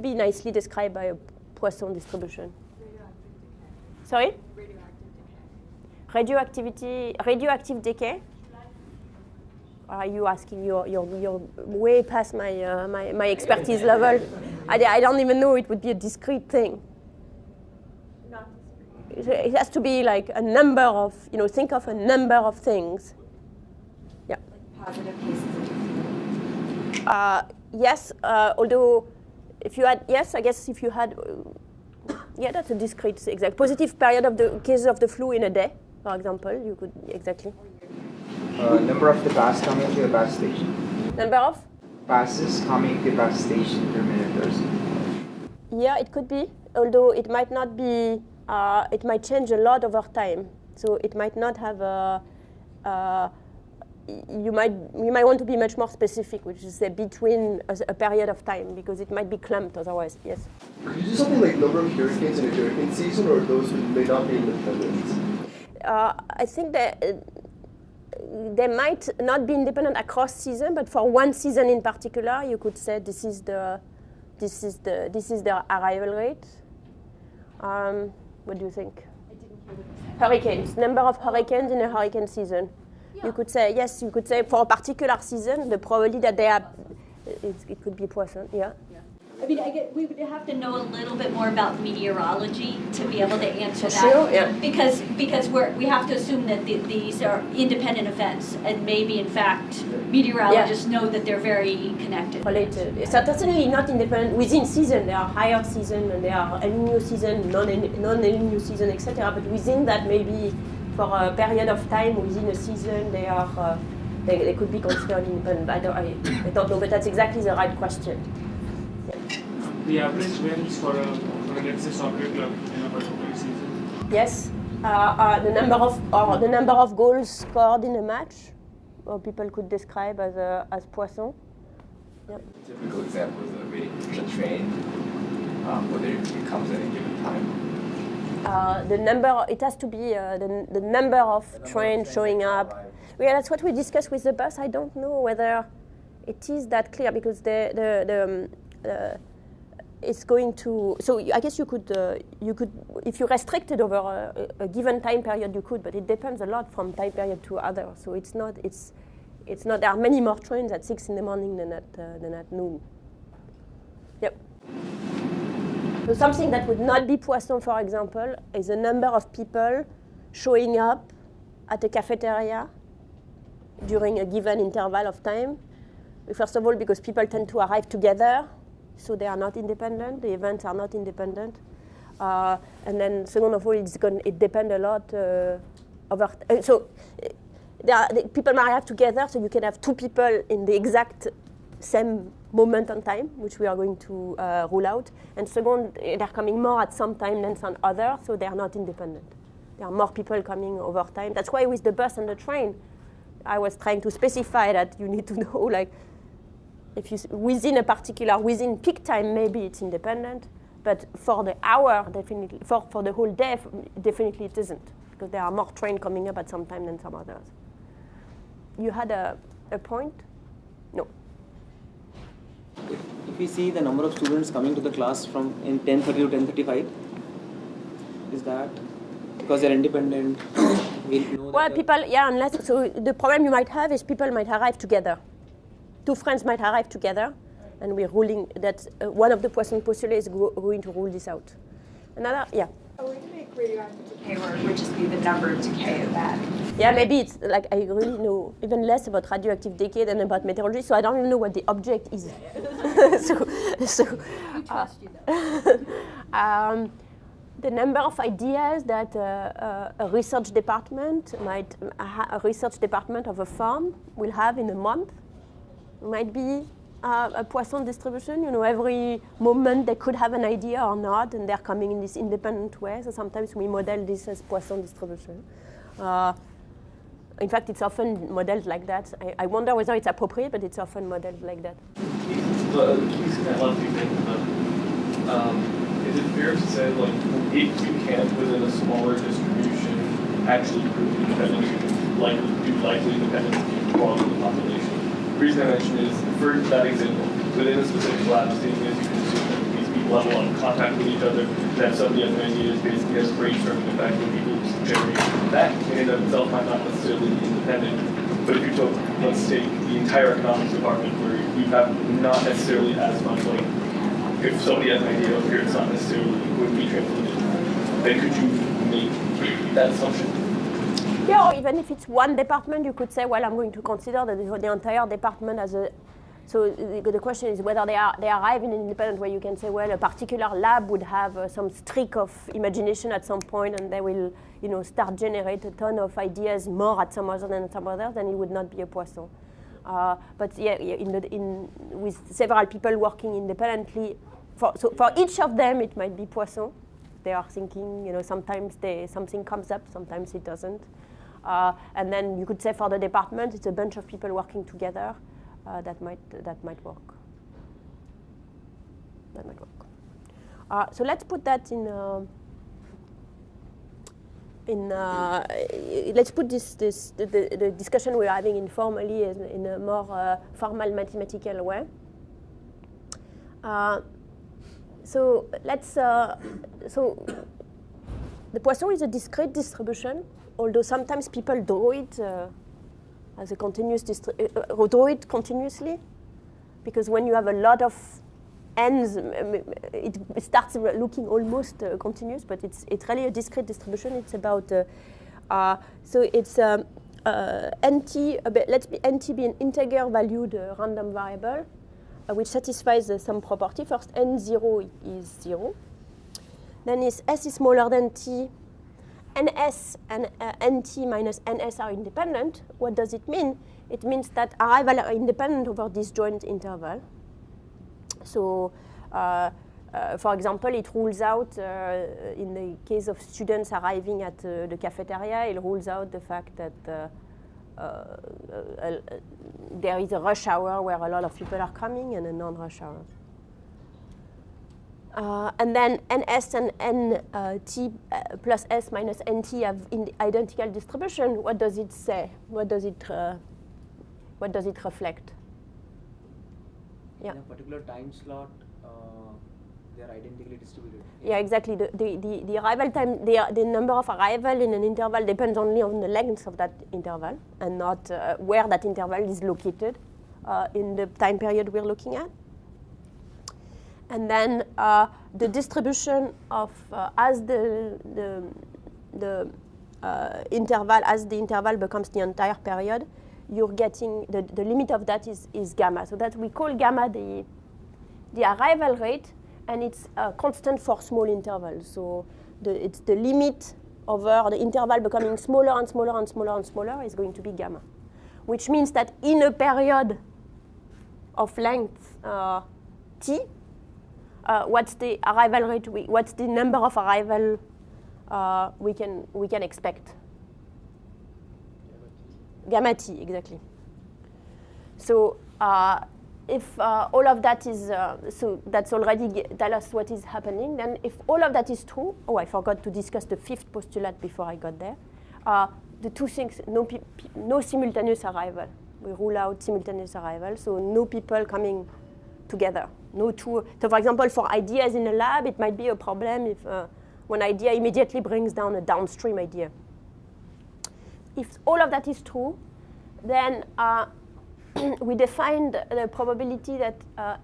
be nicely described by a Poisson distribution? Sorry? Radioactive decay? Are you asking? You're way past my expertise level. I don't even know it would be a discrete thing. It has to be like a number of, think of a number of things. Yeah. Positive cases of Yes, although if you had, yes, I guess if you had, yeah, that's a discrete, exact. Positive period of the cases of the flu in a day, for example, you could, exactly. Number of the bus coming to the bus station. Number of? Buses coming to the bus station per minute or something. Yeah, it could be, although it might not be, it might change a lot over time. So it might not have a, you might want to be much more specific, which is between a period of time, because it might be clumped otherwise, yes. Could you do something like number of hurricanes in a hurricane season, or those who may not be independent? I think that they might not be independent across season, but for one season in particular, you could say this is the arrival rate. What do you think? Hurricanes, number of hurricanes in a hurricane season. Yeah. You could say, yes, you could say for a particular season, the probability that they are, it could be Poisson, yeah. I mean, we would have to know a little bit more about meteorology to be able to answer that. Sure, yeah. Because we have to assume that these are independent events, and maybe in fact meteorologists know that they're very connected. Related. So certainly not independent. Within season, there are higher season and there are El Niño season, non-El Niño season, etc. But within that, maybe for a period of time within a season, they are they could be considered independent. I don't know, but that's exactly the right question. The average wins for let's say soccer club in a particular season. Yes, the number of goals scored in a match, or people could describe as Poisson. Yep. Typical example is a train, whether it comes at any given time. The number, it has to be the number of trains showing up. Yeah, that's what we discussed with the bus. I don't know whether it is that clear, because it's going to. So I guess you could if you restricted over a given time period, you could, but it depends a lot from time period to other. So it's not. There are many more trains at 6 in the morning than at noon. Yep. So something that would not be Poisson, for example, is the number of people showing up at a cafeteria during a given interval of time. First of all, because people tend to arrive together, so they are not independent. The events are not independent. And then second of all, it depends a lot people might arrive together, so you can have two people in the exact same moment on time, which we are going to rule out. And second, they're coming more at some time than some other, so they are not independent. There are more people coming over time. That's why with the bus and the train, I was trying to specify that you need to know, like, if you within peak time, maybe it's independent, but for the hour, definitely, for the whole day, definitely it isn't, because there are more trains coming up at some time than some others. You had a point? No. If we see the number of students coming to the class from in 10:30 to 10:35, is that because they're independent? Well, people, yeah, unless, so the problem you might have is people might arrive together. Two friends might arrive together, and we're ruling that one of the Poisson postulates is going to rule this out. Another, yeah. So we can make radioactive decay where it would just be the number of decay of that. Yeah, maybe it's like I really know even less about radioactive decay than about meteorology, so I don't even know what the object is. We trust you though. The number of ideas that a research department of a firm will have in a month might be a Poisson distribution. You know, every moment they could have an idea or not, and they're coming in this independent way. So sometimes we model this as Poisson distribution. In fact, it's often modeled like that. I wonder whether it's appropriate, but it's often modeled like that. Is it fair to say, like, if you can't, within a smaller distribution, actually prove independence, you can do likely independence across the population? The reason I mention is, for that example, within a specific lab setting, as you can assume that these people have a lot of contact with each other, that somebody has an idea is basically has brainstorming effect when people generate. That in and of itself might not necessarily be independent, but if you took, let's take the entire economics department where you have not necessarily as much, like, if somebody has an idea over here, it's not necessarily would be translated, then could you make that assumption? Yeah, or even if it's one department, you could say, well, I'm going to consider the entire department as a. So the question is whether they arrive in an independent way. You can say, well, a particular lab would have some streak of imagination at some point, and they will, start generate a ton of ideas more at some other than some others, then it would not be a Poisson. But yeah, with several people working independently, for each of them it might be Poisson. They are thinking, sometimes something comes up, sometimes it doesn't. And then you could say for the department, it's a bunch of people working together. That might work. That might work. So let's put that let's put the discussion we're having informally in a more formal mathematical way. So the Poisson is a discrete distribution, although sometimes people draw it as a continuous draw it continuously, because when you have a lot of ends, it starts looking almost continuous, but it's really a discrete distribution. It's about so it's NT. Let's be NT be an integer valued random variable, which satisfies some property. First, n0 is 0. Then is s is smaller than t. ns and nt minus ns are independent. What does it mean? It means that arrival are independent over this joint interval. So, for example, it rules out, in the case of students arriving at the cafeteria, it rules out the fact that there is a rush hour where a lot of people are coming and a non-rush hour. And then ns and nt plus s minus nt have identical distribution. What does it say? What does it reflect? Yeah. In a particular time slot, they are identically distributed. Yeah, exactly. The arrival time, the number of arrival in an interval depends only on the length of that interval and not where that interval is located in the time period we're looking at. And then the distribution of as the interval becomes the entire period, you're getting, the limit of that is gamma. So that we call gamma the arrival rate, and it's constant for small intervals. So it's the limit over the interval becoming smaller and smaller and smaller and smaller is going to be gamma, which means that in a period of length t, what's the arrival rate? What's the number of arrival we can expect? Gamma t, exactly. So if all of that is, so that's already tell us what is happening. Then if all of that is true, oh, I forgot to discuss the fifth postulate before I got there. The two things, no simultaneous arrival. We rule out simultaneous arrival, so no people coming together. No two. So for example, for ideas in a lab, it might be a problem if one idea immediately brings down a downstream idea. If all of that is true, then we defined the probability that,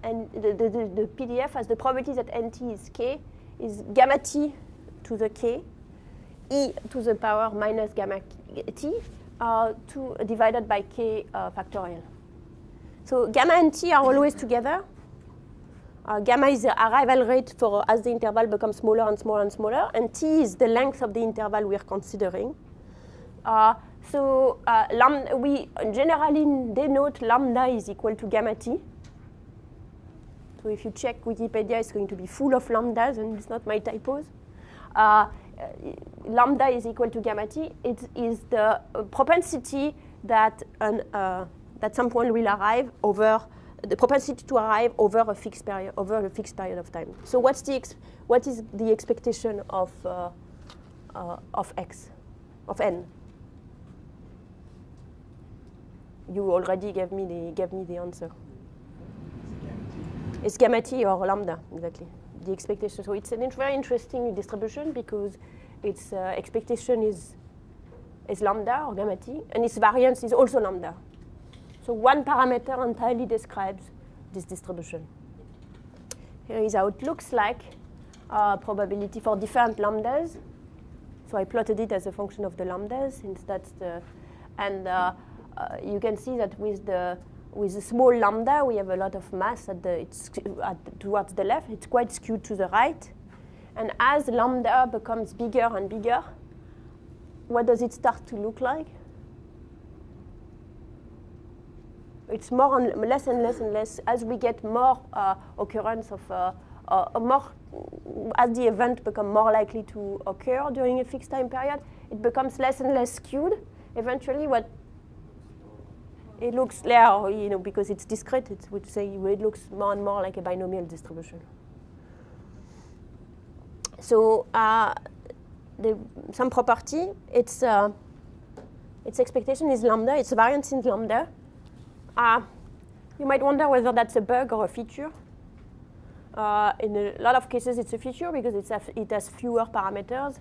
and the PDF has the probability that nt is k, is gamma t to the k, e to the power minus gamma t, divided by k factorial. So gamma and t are always together. Gamma is the arrival rate for as the interval becomes smaller and smaller and smaller, and t is the length of the interval we are considering. So we generally denote lambda is equal to gamma t. So if you check Wikipedia, it's going to be full of lambdas, and it's not my typos. Lambda is equal to gamma t. It is the propensity that that some point will arrive over the propensity to arrive over a fixed period of time. So what is the expectation of x, of n? You already gave me the answer. It's gamma t or lambda, exactly. The expectation. So it's a very interesting distribution because its expectation is lambda or gamma t, and its variance is also lambda. So one parameter entirely describes this distribution. Here is how it looks like, probability for different lambdas. So I plotted it as a function of the lambdas, since that's the, and you can see that with the small lambda, we have a lot of mass towards the left. It's quite skewed to the right. And as lambda becomes bigger and bigger, what does it start to look like? It's more and less and less and less as we get more occurrence of as the event become more likely to occur during a fixed time period, it becomes less and less skewed. Eventually, what it looks there, because it's discrete, it would say it looks more and more like a binomial distribution. So some property, its expectation is lambda, its variance is lambda. You might wonder whether that's a bug or a feature. In a lot of cases, it's a feature because it has fewer parameters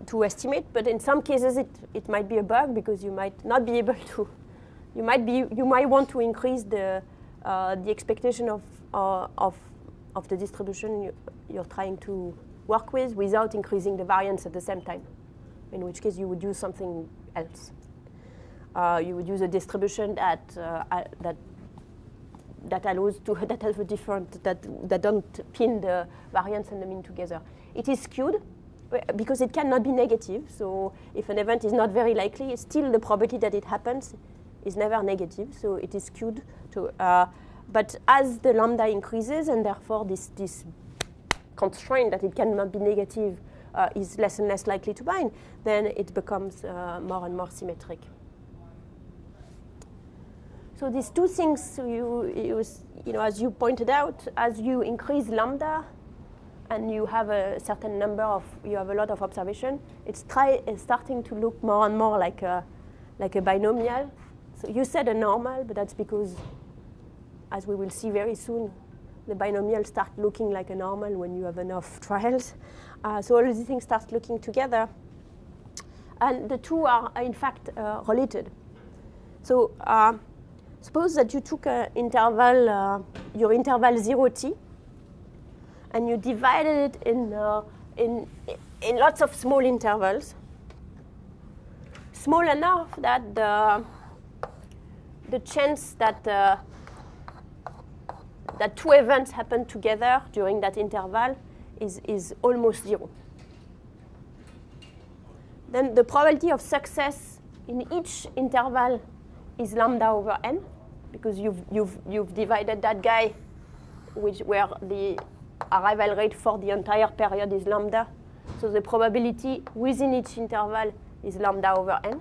to estimate. But in some cases, it might be a bug because you might not be able to. You might want to increase the expectation of the distribution you're trying to work with without increasing the variance at the same time. In which case, you would use something else. You would use a distribution that allows to that has a different that don't pin the variance and the mean together. It is skewed because it cannot be negative. So if an event is not very likely, still the probability that it happens is never negative. So it is skewed to. But as the lambda increases, and therefore this constraint that it cannot be negative is less and less likely to bind, then it becomes more and more symmetric. So these two things, as you pointed out, as you increase lambda, and you have a certain number you have a lot of observation, it's starting to look more and more like a binomial. So you said a normal, but that's because, as we will see very soon, the binomials start looking like a normal when you have enough trials. So all of these things start looking together, and the two are in fact related. So. Suppose that you took your interval 0t, and you divided it in lots of small intervals, small enough that the chance that that two events happen together during that interval is almost 0. Then the probability of success in each interval is lambda over n, because you've divided that guy where the arrival rate for the entire period is lambda. So the probability within each interval is lambda over n.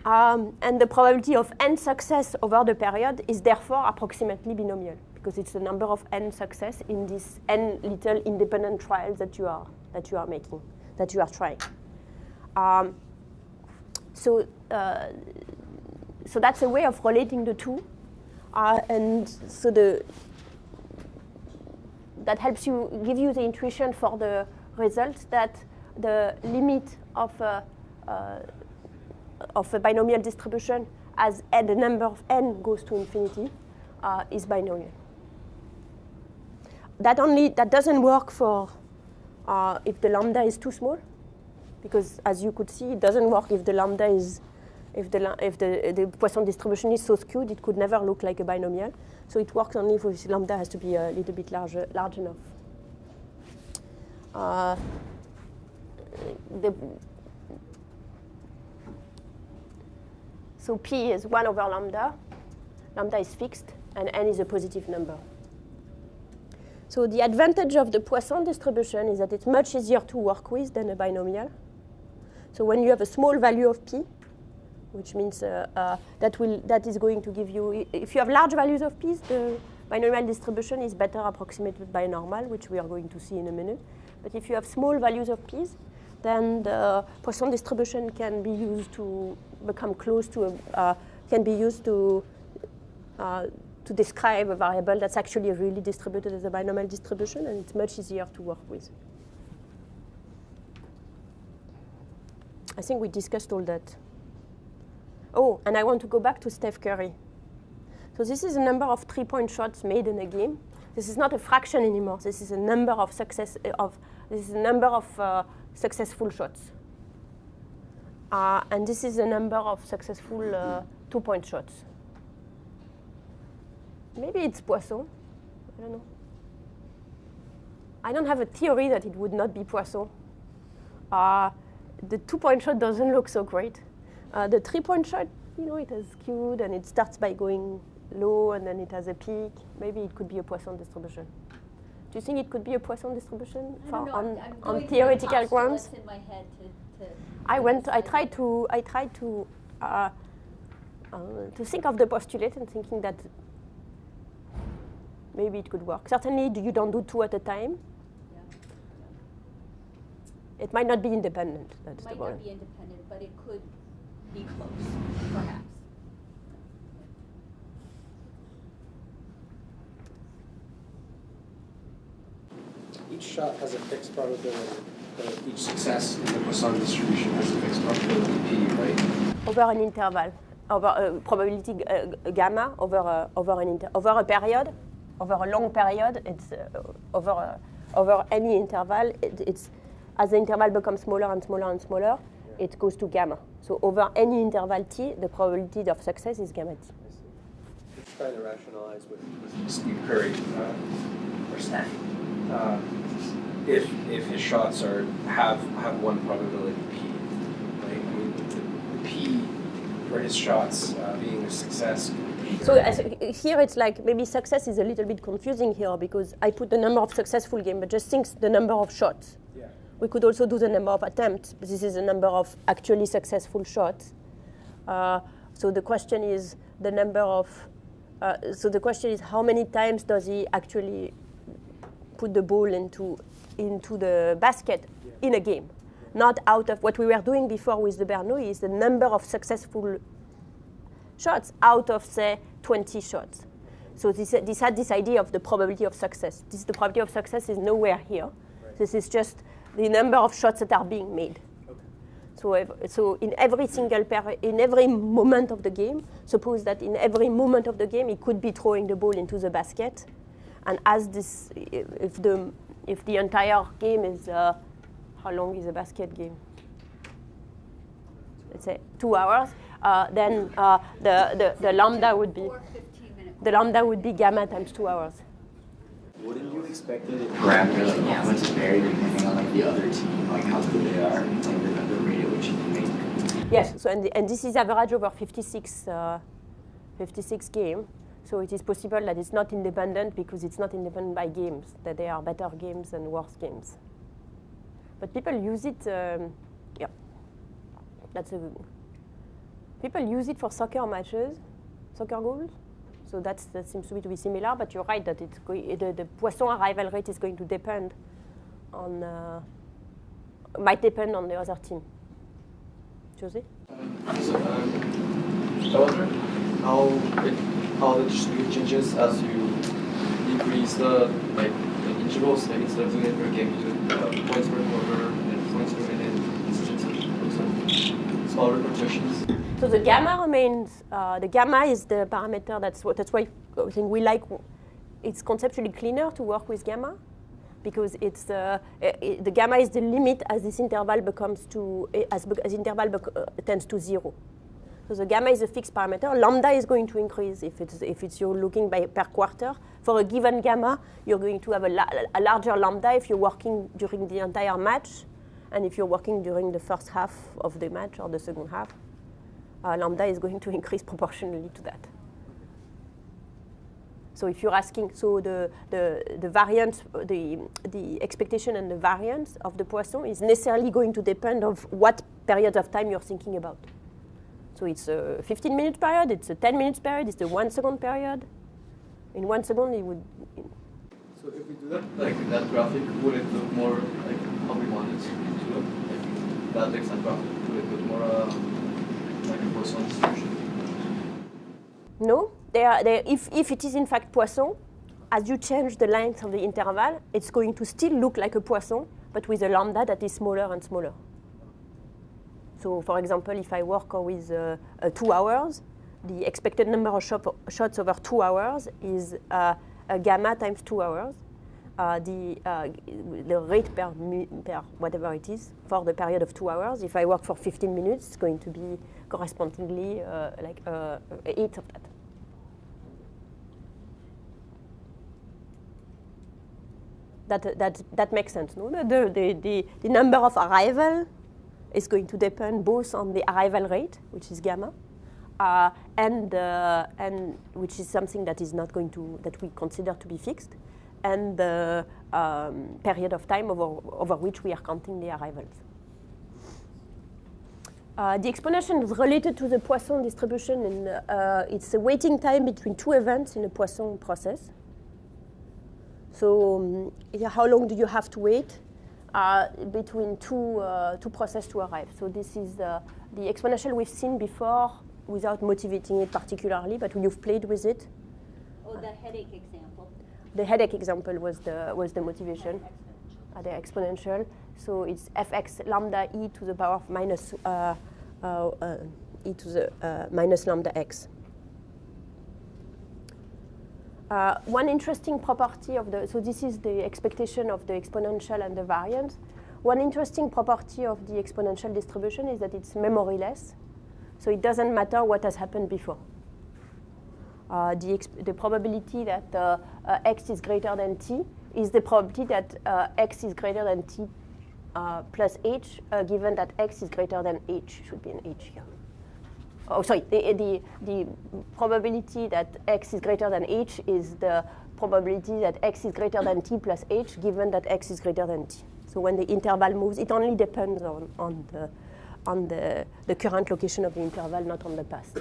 And the probability of n success over the period is therefore approximately binomial, because it's the number of n success in these n little independent trials that you are making, that you are trying. So that's a way of relating the two, and so that helps you give you the intuition for the result that the limit of a binomial distribution as the number of n goes to infinity is binomial. That doesn't work for if the lambda is too small, because as you could see, it doesn't work if the lambda is if the Poisson distribution is so skewed, it could never look like a binomial. So it works only if lambda has to be a little bit large enough. So P is 1 over lambda. Lambda is fixed, and n is a positive number. So the advantage of the Poisson distribution is that it's much easier to work with than a binomial. So when you have a small value of P, which means that is going to give you, if you have large values of P's, the binomial distribution is better approximated by normal, which we are going to see in a minute. But if you have small values of P's, then the Poisson distribution can be used to become close to can be used to describe a variable that's actually really distributed as a binomial distribution, and it's much easier to work with. I think we discussed all that. Oh, and I want to go back to Steph Curry. So this is a number of three-point shots made in a game. This is not a fraction anymore. This is a number of successful shots. And this is a number of successful two-point shots. Maybe it's Poisson. I don't know. I don't have a theory that it would not be Poisson. The two-point shot doesn't look so great. The three-point shot, it has skewed, and it starts by going low, and then it has a peak. Maybe it could be a Poisson distribution. Do you think it could be a Poisson distribution on theoretical grounds? In my head I tried to think of the postulate and thinking that maybe it could work. Certainly, you don't do two at a time. Yeah. It might not be independent. That's the problem. It might not be independent, but it could be close, perhaps. Each shot has a fixed probability, but each success in the Poisson distribution has a fixed probability P, right? Over an interval, over probability gamma, over a period, over a long period, it's over any interval. It's as the interval becomes smaller and smaller and smaller, it goes to gamma. So over any interval t, the probability of success is gamma t. Just trying to rationalize with Steve Curry or Steph. If his shots have one probability P, right? I mean, the P for his shots being a success. So here it's like maybe success is a little bit confusing here because I put the number of successful games, but just think the number of shots. Yeah. We could also do the number of attempts, but this is the number of actually successful shots. So the question is the number of. So the question is how many times does he actually put the ball into the basket in a game, not out of what we were doing before with the Bernoulli is the number of successful shots out of, say, 20 shots. So this had this idea of the probability of success. The probability of success is nowhere here. Right. This is just the number of shots that are being made. Okay. So in every single in every moment of the game, suppose that in every moment of the game, he could be throwing the ball into the basket. And as this, if the entire game is, how long is a basket game? let's say 2 hours, then the lambda would be gamma times 2 hours. Wouldn't you expect the parameter like gamma to vary depending on like the other team, like how good they are, like the rate at which you can make? Yes. So and this is average over 56 games. So it is possible that it's not independent because it's not independent by games. That there are better games and worse games. But people use it. Yeah. People use it for soccer matches, soccer goals. So that seems to be similar, but you're right that the Poisson arrival rate is going to depend on, might depend on the other team. Jose? So, I wonder how the distribution changes as you increase the intervals, like instead of doing it per game, you do points per quarter and points per minute, smaller projections. So the gamma remains, the gamma is the parameter, that's why I think we like, it's conceptually cleaner to work with gamma, because it's, the gamma is the limit as this interval becomes to, as interval tends to 0. So the gamma is a fixed parameter. Lambda is going to increase if it's you're looking per quarter. For a given gamma, you're going to have a larger lambda if you're working during the entire match, and if you're working during the first half of the match or the second half. Lambda is going to increase proportionally to that. So if you're asking, so the variance, the expectation and the variance of the Poisson is necessarily going to depend on what period of time you're thinking about. So it's a 15-minute period, it's a 10-minute period, it's a 1 second period. In 1 second, it would. So if we do that, like that graphic, would it look more like how we want it to look? Like that exact graphic, would it look more like a Poisson distribution? No, if it is in fact Poisson, as you change the length of the interval, it's going to still look like a Poisson, but with a lambda that is smaller and smaller. So for example, if I work with 2 hours, the expected number of shots over 2 hours is a gamma times 2 hours. The rate per whatever it is for the period of 2 hours. If I work for 15 minutes, it's going to be correspondingly like 8 of that. That makes sense. No? The number of arrival is going to depend both on the arrival rate, which is gamma, and which is something that is not going to, that we consider to be fixed, and the period of time over which we are counting the arrivals. The explanation is related to the Poisson distribution, and it's a waiting time between 2 events in a Poisson process. So how long do you have to wait between two processes to arrive? So this is the exponential we've seen before without motivating it particularly, but you've played with it. Oh, the headache example. The headache example was the motivation, the exponential. So it's fx lambda e to the power of minus e to the minus lambda x. One interesting property of so this is the expectation of the exponential and the variance. One interesting property of the exponential distribution is that it's memoryless. So it doesn't matter what has happened before. The probability that x is greater than t is the probability that x is greater than t plus h, given that x is greater than h, should be an h here. Oh, sorry, the probability that x is greater than h is the probability that x is greater than t plus h, given that x is greater than t. So when the interval moves, it only depends on the current location of the interval, not on the past.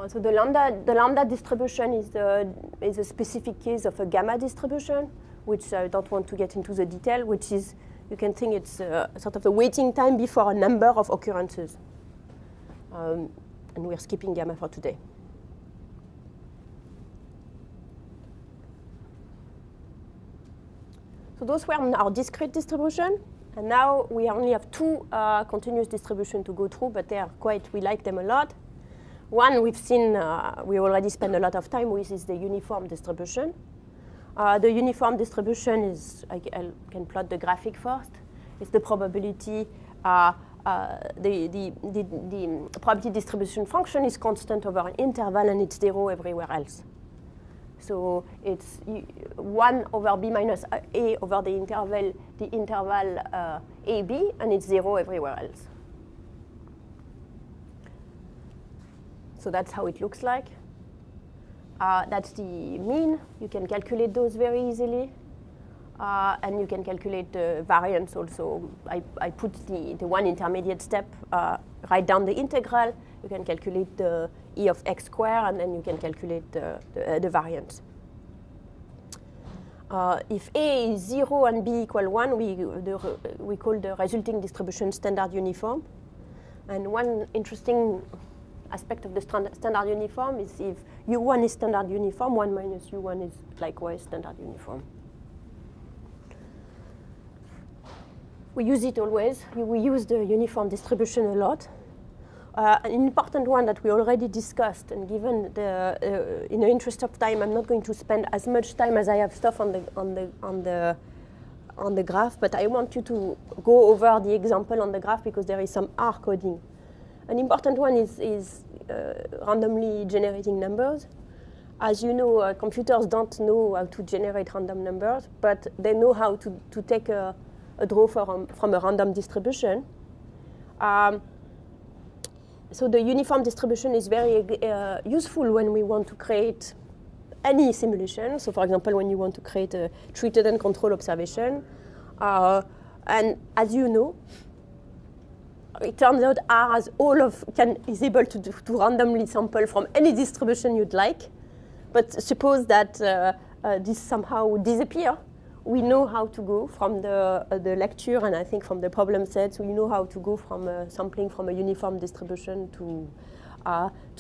So the lambda distribution is a specific case of a gamma distribution, which I don't want to get into the detail, which is, you can think it's sort of the waiting time before a number of occurrences. And we're skipping gamma for today. So those were our discrete distribution. And now we only have 2 continuous distributions to go through, but they are we like them a lot. One we've seen, we already spent a lot of time with, is the uniform distribution. The uniform distribution is, I can plot the graphic first. It's the probability probability distribution function is constant over an interval and it's 0 everywhere else. So it's 1 over b minus a over the interval ab, and it's 0 everywhere else. So that's how it looks like. That's the mean. You can calculate those very easily. And you can calculate the variance also. I put the one intermediate step, write down the integral. You can calculate the e of x squared, and then you can calculate the variance. If a is 0 and b equal 1, we call the resulting distribution standard uniform. And one interesting aspect of the standard uniform is if u1 is standard uniform, 1 minus u1 is likewise standard uniform. We use it always. We use the uniform distribution a lot. An important one that we already discussed, and given in the interest of time, I'm not going to spend as much time as I have stuff on the graph, but I want you to go over the example on the graph because there is some R coding. An important one is randomly generating numbers. As you know, computers don't know how to generate random numbers, but they know how to take a draw from a random distribution. So the uniform distribution is very useful when we want to create any simulation. So for example, when you want to create a treated and control observation. And as you know, it turns out R is able to randomly sample from any distribution you'd like. But suppose that this somehow disappears. We know how to go from the lecture, and I think from the problem sets, we know how to go from sampling from a uniform distribution to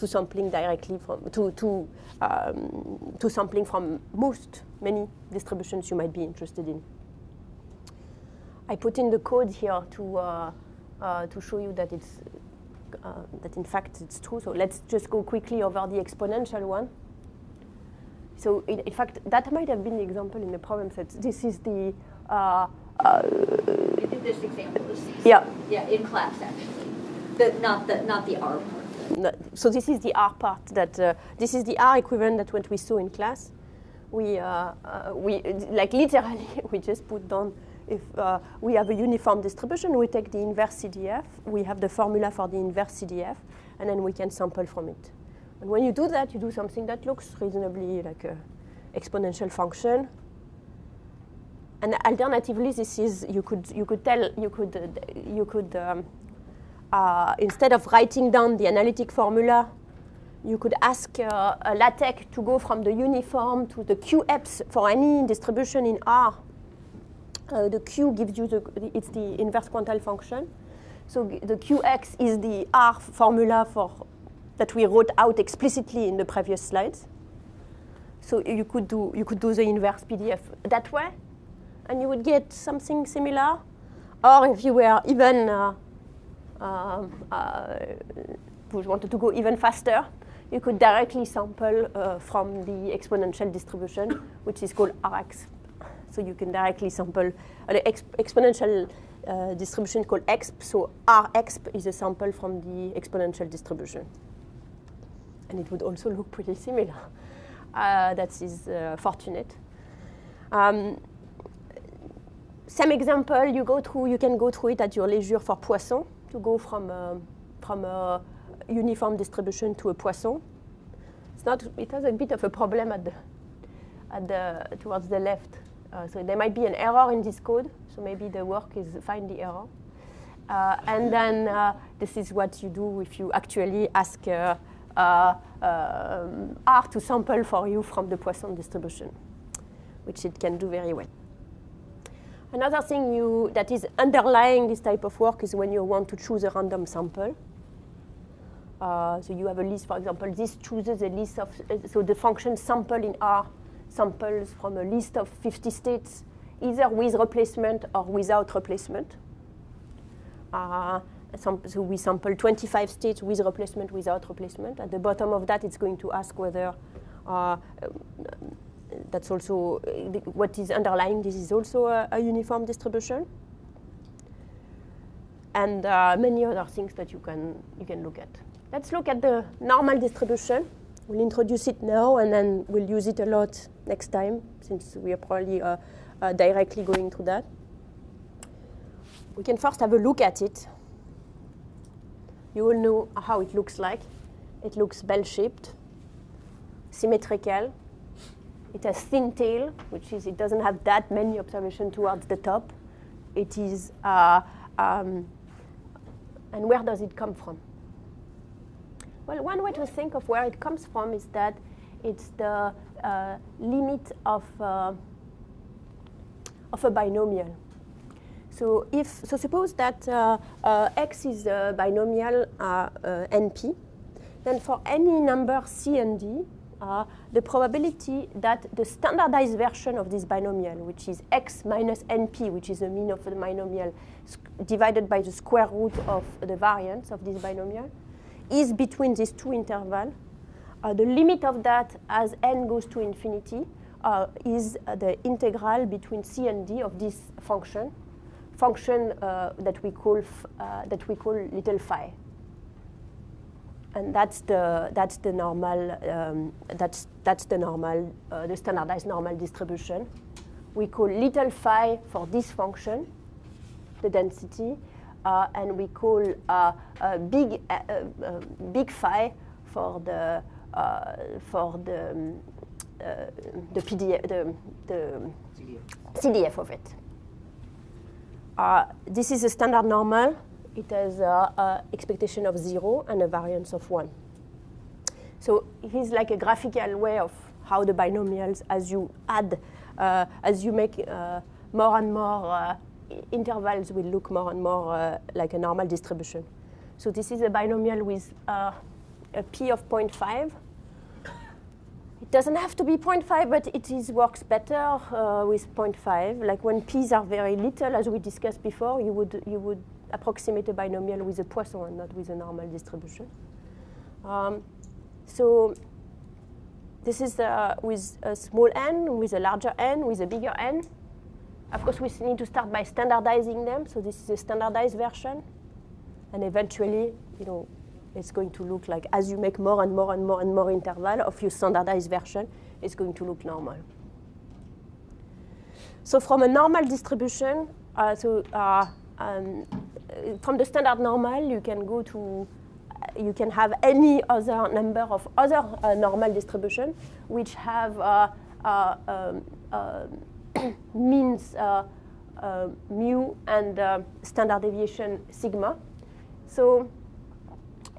sampling directly from to sampling from many distributions you might be interested in. I put in the code here to show you that it's that in fact it's true. So let's just go quickly over the exponential one. So in fact, that might have been the example in the problem set. This is the... We did this example this season. Yeah. Yeah, in class, actually. Not the R part. No, so this is the R part. This is the R equivalent that what we saw in class. We like literally, we just put down, if we have a uniform distribution, we take the inverse CDF, we have the formula for the inverse CDF, and then we can sample from it. And when you do that, you do something that looks reasonably like an exponential function. And alternatively, this is you could instead of writing down the analytic formula, you could ask a LaTeX to go from the uniform to the QEPS for any distribution in R. The Q gives you it's the inverse quantile function. So the QX is the R formula that we wrote out explicitly in the previous slides. So you could do the inverse PDF that way, and you would get something similar. Or if you were even wanted to go even faster, you could directly sample from the exponential distribution, which is called Rx. So you can directly sample the exponential distribution called exp. So Rexp is a sample from the exponential distribution. And it would also look pretty similar. That is fortunate. Same example, you can go through it at your leisure for Poisson, to go from a uniform distribution to a Poisson. It has a bit of a problem towards the left. So there might be an error in this code, so maybe the work is find the error. And then this is what you do if you actually ask R to sample for you from the Poisson distribution, which it can do very well. Another thing that is underlying this type of work is when you want to choose a random sample. So you have a list, for example, this chooses a list of, so the function sample in R samples from a list of 50 states, either with replacement or without replacement. So we sample 25 states with replacement, without replacement. At the bottom of that, it's going to ask whether that's also what is underlying. This is also a uniform distribution. and many other things that you can look at. Let's look at the normal distribution. We'll introduce it now, and then we'll use it a lot next time, since we are probably directly going through that. We can first have a look at it. You all know how it looks like. It looks bell-shaped, symmetrical. It has thin tail, which is it doesn't have that many observations towards the top. It is, and where does it come from? Well, one way to think of where it comes from is that it's the limit of a binomial. So suppose that x is a binomial NP, then for any number C and D, the probability that the standardized version of this binomial, which is x minus NP, which is the mean of the binomial, divided by the square root of the variance of this binomial, is between these two intervals. The limit of that as n goes to infinity is the integral between C and D of this function that we call little phi. And that's the standardized normal distribution. We call little phi for this function, the density, and we call big phi for the PDF, the CDF of it. This is a standard normal. It has an expectation of 0 and a variance of 1. So here's like a graphical way of how the binomials, as you add, as you make more and more intervals, will look more and more like a normal distribution. So this is a binomial with a p of 0.5. It doesn't have to be 0.5, but it works better with 0.5. Like when p's are very little, as we discussed before, you would approximate a binomial with a Poisson and not with a normal distribution. So this is with a small n, with a larger n, with a bigger n. Of course, we need to start by standardizing them. So this is a standardized version. And eventually, it's going to look like, as you make more and more and more and more interval of your standardized version, it's going to look normal. So from a normal distribution, from the standard normal, you can go to, you can have any other number of other normal distribution which have means mu and standard deviation sigma. So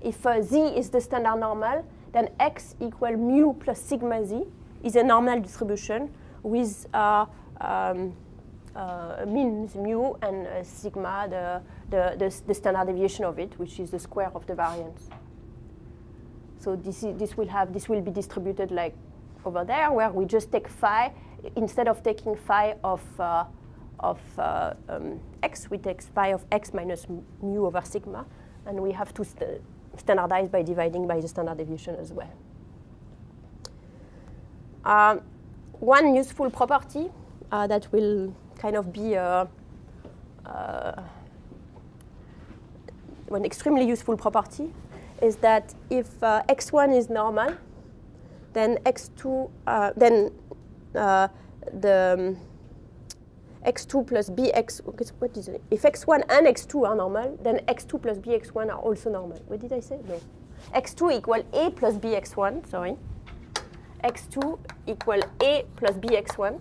if z is the standard normal, then x equal mu plus sigma z is a normal distribution with means mu and sigma, the standard deviation of it, which is the square of the variance. So this will be distributed like over there, where we just take phi. Instead of taking phi of x, we take phi of x minus mu over sigma, and we have to standardize by dividing by the standard deviation as well. One useful property that will kind of be one extremely useful property is that if x1 is normal, then x2, the x2 plus bx, what is it? If x1 and x2 are normal, then x2 plus bx1 are also normal. What did I say? No. x2 equal a plus bx1, sorry. x2 equal a plus bx1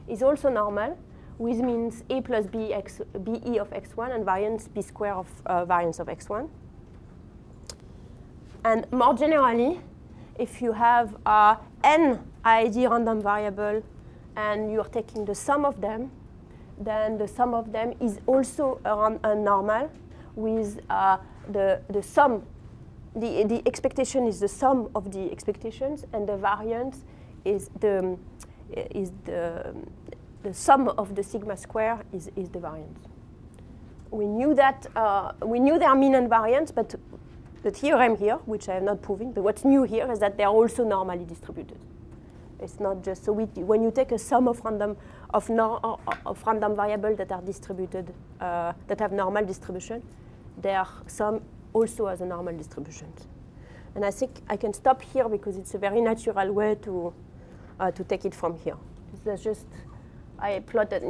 is also normal, which means a plus be of x1 and variance b square of variance of x1. And more generally, if you have n ID random variable and you're taking the sum of them, then the sum of them is also a normal with the sum. The expectation is the sum of the expectations, and the variance is the sum of the sigma square is the variance. We knew that we knew their mean and variance, but the theorem here, which I am not proving, but what's new here is that they are also normally distributed. It's not just, so when you take a sum of random variables that are distributed, that have normal distribution, their sum also has a normal distribution. And I think I can stop here because it's a very natural way to take it from here. That's just, I plotted,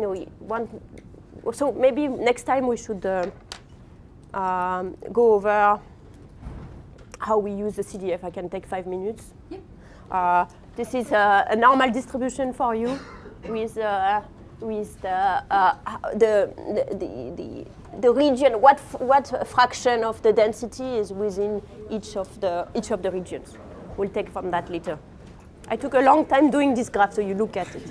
so maybe next time we should go over how we use the CDF. I can take 5 minutes. Yep. This is a normal distribution for you with the region. What fraction of the density is within each of the regions? We'll take from that later. I took a long time doing this graph, so you look at it.